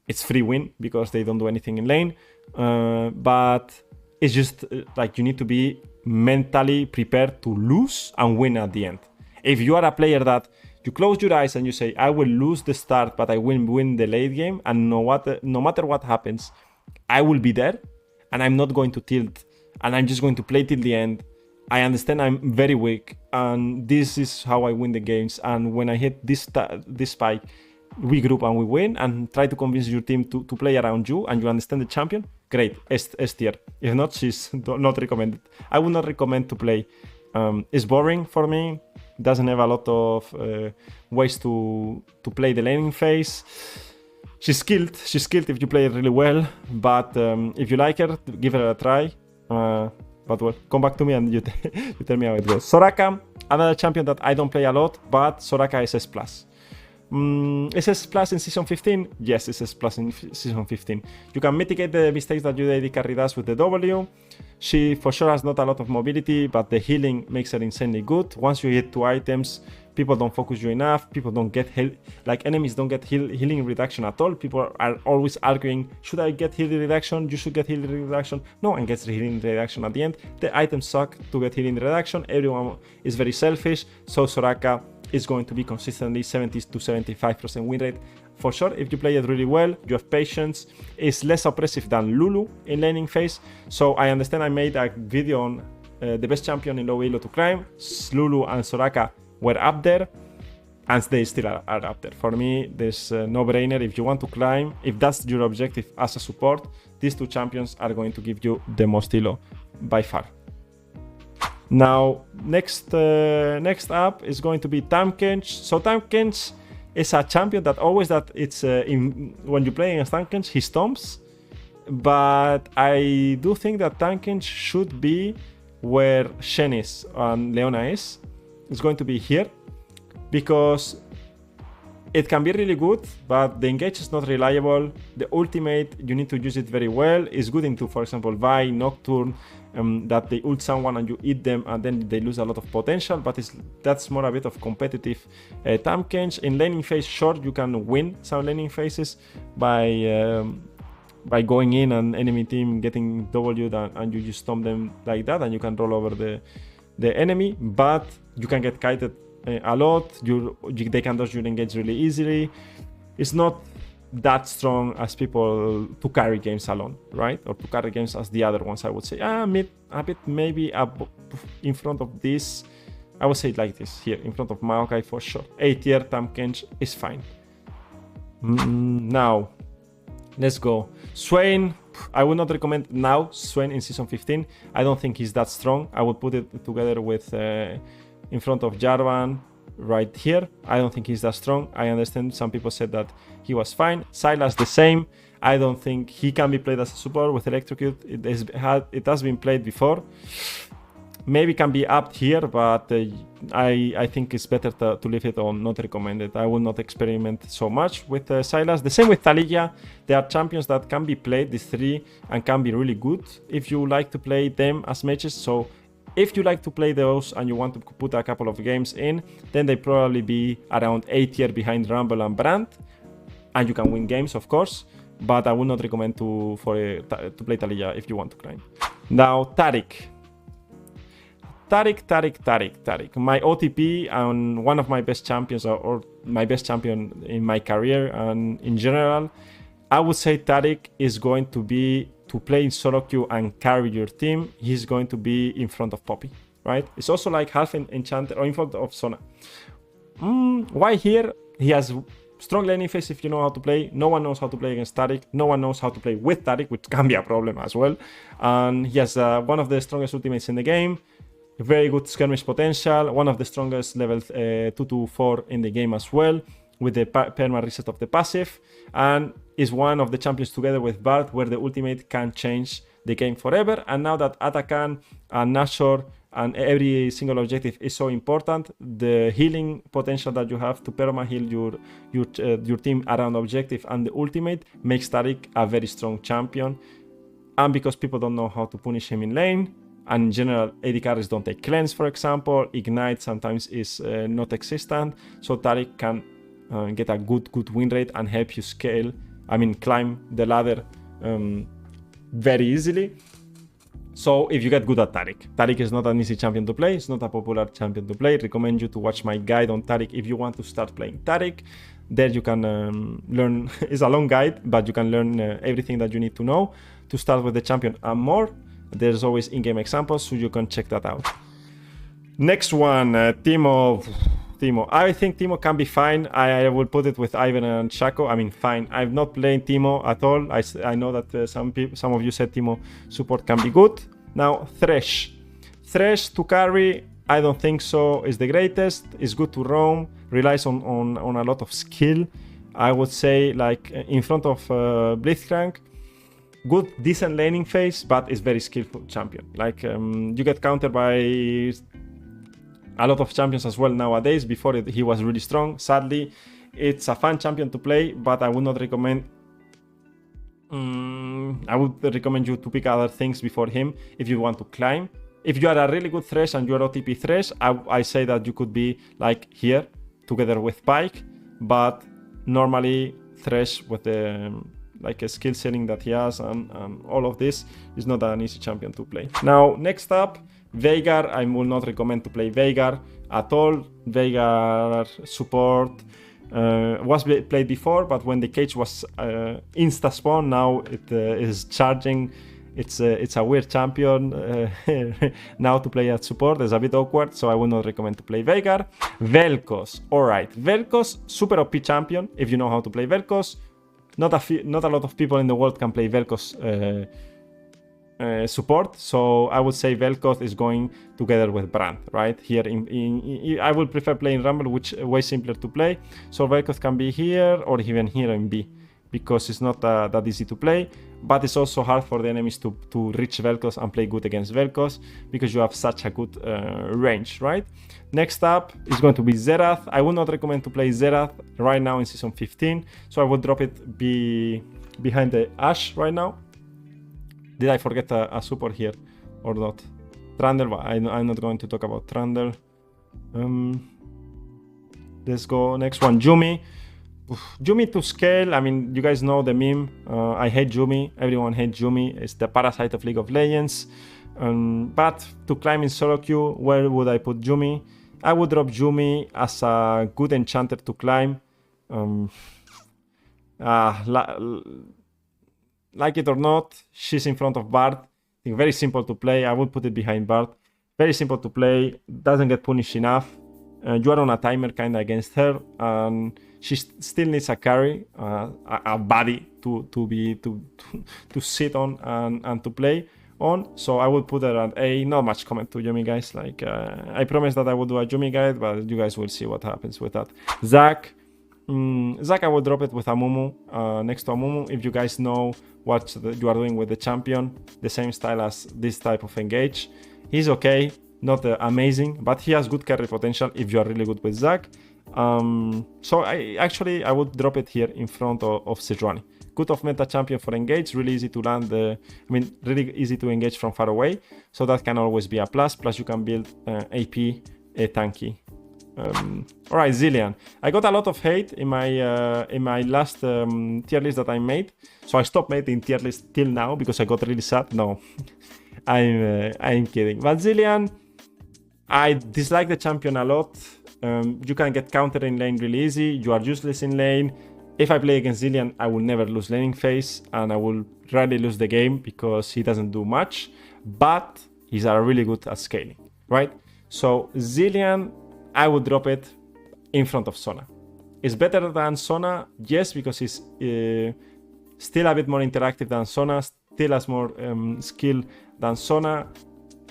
S1: it's free win because they don't do anything in lane. But it's just like you need to be mentally prepared to lose and win at the end. If you are a player that you close your eyes and you say, I will lose the start, but I will win the late game, and no matter what happens, I will be there, and I'm not going to tilt, and I'm just going to play till the end. I understand I'm very weak, and this is how I win the games. And when I hit this spike, we group and we win, and try to convince your team to play around you, and you understand the champion, great, S tier. If not, she's not recommended. I would not recommend to play. It's boring for me. Doesn't have a lot of ways to play the laning phase. She's skilled if you play it really well, but if you like her, give her a try. But well, come back to me and you tell me how it goes. Soraka, another champion that I don't play a lot, but Soraka is S+. SS plus in season 15? Yes, SS plus in season 15. You can mitigate the mistakes that your AD carry does with the W. She for sure has not a lot of mobility, but the healing makes her insanely good. Once you hit 2 items, people don't focus you enough. People don't get enemies don't get healing reduction at all. People are always arguing, should I get healing reduction? You should get healing reduction. No one gets healing reduction at the end. The items suck to get healing reduction. Everyone is very selfish. So Soraka is going to be consistently 70 to 75% win rate. For sure, if you play it really well, you have patience. It's less oppressive than Lulu in laning phase. So I understand I made a video on the best champion in low elo to climb. Lulu and Soraka were up there, and they still are up there. For me, there's no brainer. If you want to climb, if that's your objective as a support, these two champions are going to give you the most elo by far. Now, next up is going to be Tahm Kench. So Tahm Kench is a champion that when you play against Tahm Kench, he stomps. But I do think that Tahm Kench should be where Shen is and Leona is. It's going to be here, because it can be really good, but the engage is not reliable. The ultimate, you need to use it very well. It's good into, for example, Vi, Nocturne, that they ult someone and you eat them and then they lose a lot of potential, but that's more a bit of competitive. Tahm Kench in laning phase, sure, you can win some laning phases by going in and enemy team getting W'd and you just stomp them like that and you can roll over the enemy, but you can get kited a lot. They can dodge your engage really easily. It's not that strong as people to carry games alone, right? Or to carry games as the other ones, I would say. A bit maybe in front of this. I would say it like this here, in front of Maokai for sure. A tier Tahm Kench is fine. Now, let's go. Swain, I would not recommend now Swain in season 15. I don't think he's that strong. I would put it together with in front of Jarvan right here. I don't think he's that strong. I understand some people said that he was fine. Sylas the same. I don't think he can be played as a support with Electrocute. It has been played before. Maybe can be up here, but I think it's better to leave it on not recommended. I will not experiment so much with Sylas. The same with Taliyah. There are champions that can be played, these three, and can be really good if you like to play them as mages. So if you like to play those and you want to put a couple of games in, then they probably be around A tier behind Rumble and Brand. And you can win games, of course. but I would not recommend to play Taliyah if you want to climb. Now Taric. My OTP and one of my best champions, or my best champion in my career and in general. I would say Taric is going to be, to play in solo queue and carry your team, he's going to be in front of Poppy, right? It's also like half enchanter or in front of Sona. Why here? He has strong laning phase if you know how to play. No one knows how to play against Taric. No one knows how to play with Taric, which can be a problem as well. And he has one of the strongest ultimates in the game. Very good skirmish potential. One of the strongest level 2 to 4 in the game as well, with the perma reset of the passive. And is one of the champions together with Bard, where the ultimate can change the game forever. And now that Atakan and Nashor and every single objective is so important, the healing potential that you have to perma heal your team around objective and the ultimate makes Taric a very strong champion. And because people don't know how to punish him in lane, and in general AD carries don't take cleanse, for example, ignite sometimes is not existent, so Taric can get a good win rate and help you scale, climb the ladder very easily. So if you get good at Taric is not an easy champion to play. It's not a popular champion to play. Recommend you to watch my guide on Taric if you want to start playing Taric. There you can learn, it's a long guide, but you can learn everything that you need to know to start with the champion and more. There's always in-game examples, so you can check that out. Next one, Teemo. I think Teemo can be fine. I will put it with Ivern and Shaco. Fine. I've not played Teemo at all. I know that some of you said Teemo support can be good. Now, Thresh to carry, I don't think so is the greatest. It's good to roam, relies on a lot of skill. I would say like in front of Blitzcrank. Good, decent laning phase, but is very skillful champion. Like you get countered by a lot of champions as well nowadays. Before he was really strong. Sadly, it's a fun champion to play, but I would not recommend. I would recommend you to pick other things before him if you want to climb. If you are a really good Thresh and you are OTP Thresh, I say that you could be like here together with Pyke, but normally Thresh with the like a skill ceiling that he has and all of this is not an easy champion to play. Now, next up, Veigar. I will not recommend to play Veigar at all. Veigar support was played before, but when the cage was insta spawn, now it is charging. It's a weird champion now to play at support. It's a bit awkward, so I would not recommend to play Veigar. Vel'koz. Alright, Vel'koz, super OP champion if you know how to play Vel'koz. Not a lot of people in the world can play Vel'koz support, so I would say Vel'koz is going together with Brand, right? Here, I would prefer playing Rumble, which is way simpler to play. So Vel'koz can be here or even here in B, because it's not that easy to play, but it's also hard for the enemies to reach Vel'koz and play good against Vel'koz because you have such a good range, right? Next up is going to be Xerath. I would not recommend to play Xerath right now in Season 15, so I would drop it behind the Ashe right now. Did I forget a support here or not? Trundle, I'm not going to talk about Trundle. Let's go next one, Yuumi. Yuumi to scale, you guys know the meme. I hate Yuumi. Everyone hates Yuumi. It's the parasite of League of Legends. But to climb in solo queue, where would I put Yuumi? I would drop Yuumi as a good enchanter to climb. Like it or not, she's in front of Bard. I think very simple to play. I would put it behind Bard. Very simple to play. Doesn't get punished enough. You are on a timer kind of against her, and she still needs a carry, a body to sit on and to play on. So I would put her at A. Not much comment to Yuumi, guys. Like I promised that I would do a Yuumi guide, but you guys will see what happens with that. Zac, I will drop it with Amumu, next to Amumu. If you guys know what you are doing with the champion, the same style as this type of engage. He's okay, not amazing, but he has good carry potential if you are really good with Zac. So I would drop it here in front of Sejuani. Good off meta champion for engage, really easy to land, really easy to engage from far away. So that can always be a plus. Plus you can build AP tanky Alright, Zilean. I got a lot of hate in my last tier list that I made. So I stopped making tier list till now because I got really sad. No, I'm kidding. But Zilean, I dislike the champion a lot. You can get countered in lane really easy. You are useless in lane. If I play against Zilean, I will never lose laning phase, and I will rarely lose the game because he doesn't do much. But he's really good at scaling, right? So Zilean, I would drop it in front of Sona. It's better than Sona, yes, because he's still a bit more interactive than Sona, still has more skill than Sona.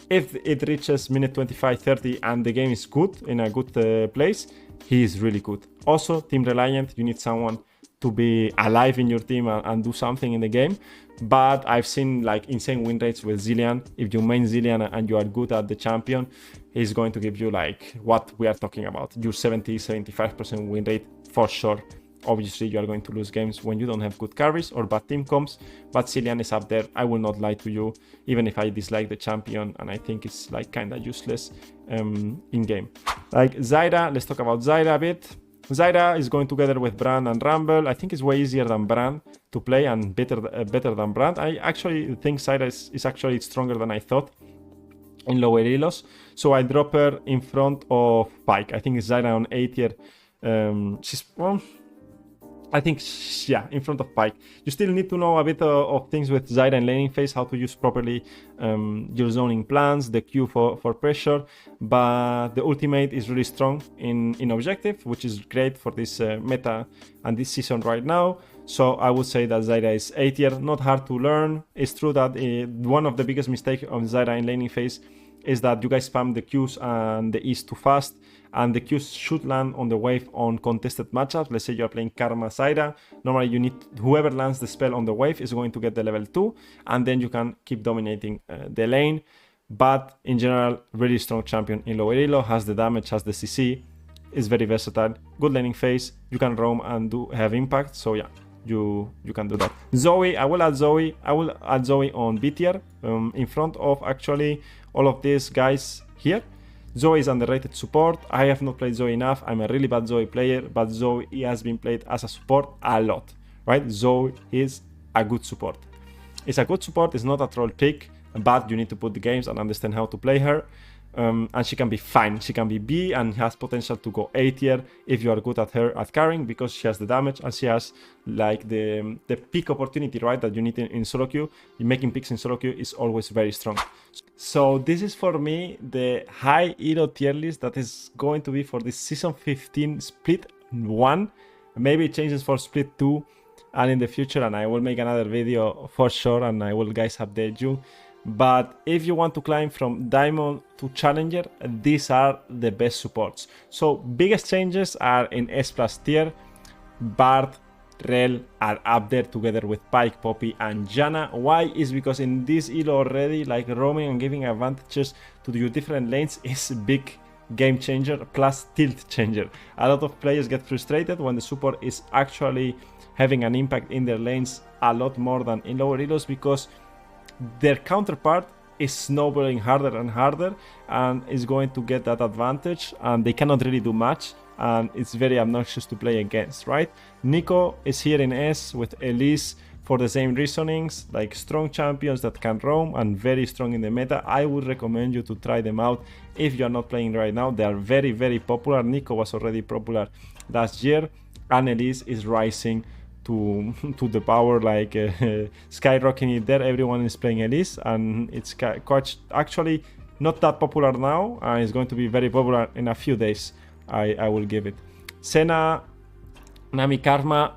S1: If it reaches minute 25-30 and the game is good, in a good place, he is really good. Also, team reliant, you need someone to be alive in your team and do something in the game. But I've seen like insane win rates with Zilean. If you main Zilean and you are good at the champion, he's going to give you like what we are talking about. Your 70-75% win rate for sure. Obviously, you are going to lose games when you don't have good carries or bad team comps, but Zilean is up there. I will not lie to you, even if I dislike the champion and I think it's like kind of useless in game. Like Zyra, let's talk about Zyra a bit. Zyra is going together with Brand and Rumble. I think it's way easier than Brand to play and better than Brand. I actually think Zyra is actually stronger than I thought in lower elos. So I drop her in front of Pyke. I think it's Zyra on A tier. She's, well, I think, yeah, in front of Pyke. You still need to know a bit of things with Zyra and laning phase, how to use properly your zoning plans, the Q for pressure, but the ultimate is really strong in objective, which is great for this meta and this season right now. So I would say that Zyra is A tier, not hard to learn. It's true that one of the biggest mistakes of Zyra in laning phase is that you guys spam the Qs and the E's too fast, and the Qs should land on the wave on contested matchups. Let's say you're playing Karma Zyra. Normally you need, whoever lands the spell on the wave is going to get the level 2, and then you can keep dominating the lane. But in general, really strong champion in lower elo, has the damage, has the CC, is very versatile, good laning phase, you can roam and have impact, so yeah. You can do that. Zoe, I will add Zoe on B tier, in front of actually all of these guys here. Zoe is underrated support. I have not played Zoe enough. I'm a really bad Zoe player, but Zoe has been played as a support a lot, right? Zoe is a good support. It's a good support, it's not a troll pick, but you need to put the games and understand how to play her. And she can be fine. She can be B and has potential to go A tier if you are good at her at carrying, because she has the damage and she has like the pick opportunity, right, that you need in solo queue. Making picks in solo queue is always very strong. So this is for me the high elo tier list that is going to be for this season 15 split 1. Maybe it changes for split 2 and in the future, and I will make another video for sure and I will guys update you. But if you want to climb from Diamond to Challenger, these are the best supports. So biggest changes are in S plus tier. Bard, Rell are up there together with Pyke, Poppy and Janna. Why? Is because in this elo already, like roaming and giving advantages to your different lanes is a big game changer plus tilt changer. A lot of players get frustrated when the support is actually having an impact in their lanes a lot more than in lower elos, because their counterpart is snowballing harder and harder and is going to get that advantage, and they cannot really do much, and it's very obnoxious to play against, right? Neeko is here in S with Elise for the same reasonings, like strong champions that can roam and very strong in the meta. I would recommend you to try them out if you are not playing right now. They are very, very popular. Neeko was already popular last year, and Elise is rising to the power, like skyrocketing it there. Everyone is playing Elise and it's quite actually not that popular now, and it's going to be very popular in a few days. I will give it. Senna, Nami, Karma,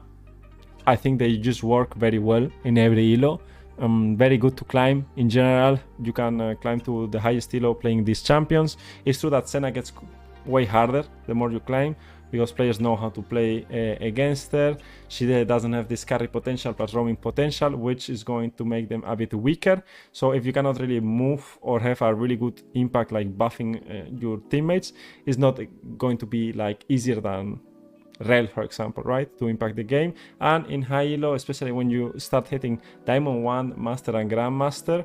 S1: I think they just work very well in every elo. Very good to climb in general. You can climb to the highest elo playing these champions. It's true that Senna gets way harder the more you climb, because players know how to play against her. She doesn't have this carry potential plus roaming potential, which is going to make them a bit weaker. So if you cannot really move or have a really good impact, like buffing your teammates, it's not going to be like easier than Rell, for example, right, to impact the game. And in high elo, especially when you start hitting Diamond 1, Master and Grandmaster,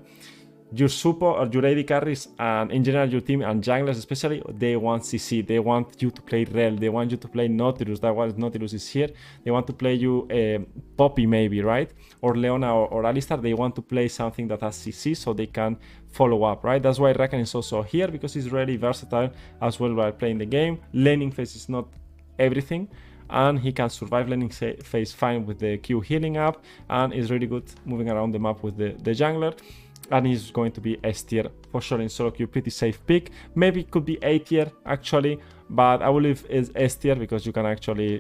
S1: your support or your AD carries and in general your team and junglers especially, they want CC, they want you to play Rell, they want you to play Nautilus, that's why Nautilus is here, they want to play you Poppy maybe, right? Or Leona or Alistar, they want to play something that has CC so they can follow up, right? That's why Rakan is also here, because he's really versatile as well while playing the game. Laning phase is not everything, and he can survive laning phase fine with the Q healing up, and is really good moving around the map with the jungler. And he's going to be S tier for sure in solo queue, pretty safe pick. Maybe it could be A tier actually, but I will leave is S tier because you can actually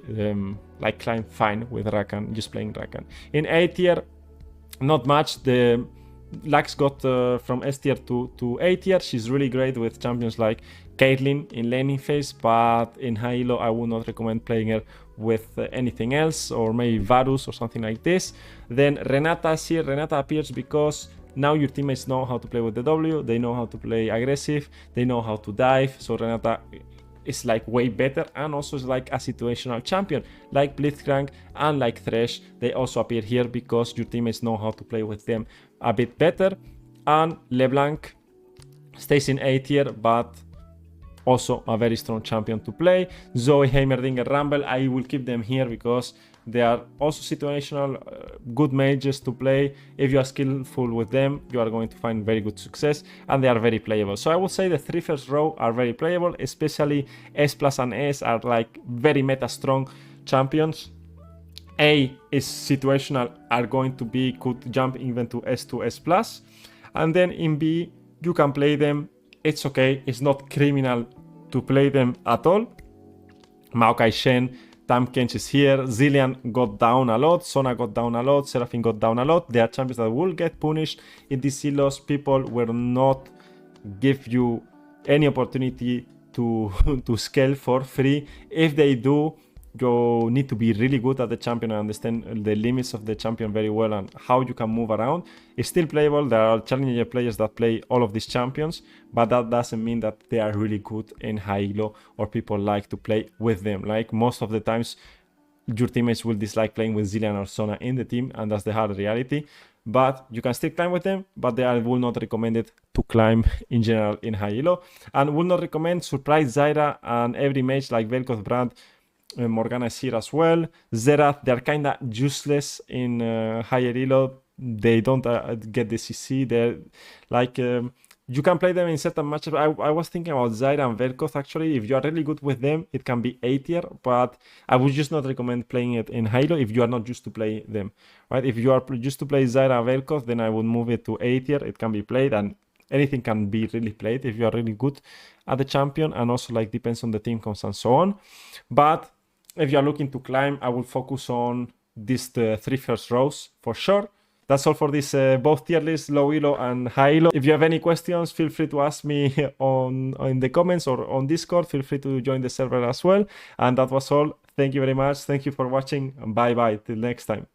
S1: like climb fine with Rakan, just playing Rakan. In A tier, not much. The Lux got from S tier to A tier. She's really great with champions like Caitlyn in laning phase, but in high elo I would not recommend playing her with anything else, or maybe Varus or something like this. Then Renata is here. Renata appears because now your teammates know how to play with the W, they know how to play aggressive, they know how to dive, so Renata is like way better, and also is like a situational champion, like Blitzcrank and like Thresh. They also appear here because your teammates know how to play with them a bit better. And LeBlanc stays in A tier, but also a very strong champion to play. Zoe, Heimerdinger, Rumble, I will keep them here because they are also situational, good mages to play. If you are skillful with them, you are going to find very good success, and they are very playable. So I would say the three first row are very playable, especially S plus and S are like very meta strong champions. A is situational, are going to be, could jump even to S to S plus. And then in B, you can play them. It's okay, it's not criminal to play them at all. Maokai Shen, Tahm Kench is here, Zilean got down a lot, Sona got down a lot, Seraphine got down a lot. They are champions that will get punished in these silos. People will not give you any opportunity to, to scale for free. If they do, you need to be really good at the champion and understand the limits of the champion very well and how you can move around. It's still playable. There are challenger players that play all of these champions, but that doesn't mean that they are really good in high elo or people like to play with them. Like most of the times, your teammates will dislike playing with Zilean or Sona in the team, and that's the hard reality. But you can still climb with them, but I will not recommend it to climb in general in high elo, and will not recommend surprise Zyra and every mage like Vel'koz, Brand, Morgana is here as well. Xerath, they're kind of useless in higher elo. They don't get the CC. They're like you can play them in certain matches. I was thinking about Zyra and Vel'koz actually. If you are really good with them, it can be A tier, but I would just not recommend playing it in high elo if you are not used to play them, right? If you are used to play Zyra and Vel'koz, then I would move it to A tier. It can be played, and anything can be really played if you are really good at the champion, and also like depends on the team comps and so on. But if you are looking to climb, I will focus on these three first rows for sure. That's all for this both tier list, low elo and high elo. If you have any questions, feel free to ask me in the comments or on Discord. Feel free to join the server as well. And that was all. Thank you very much. Thank you for watching. Bye bye. Till next time.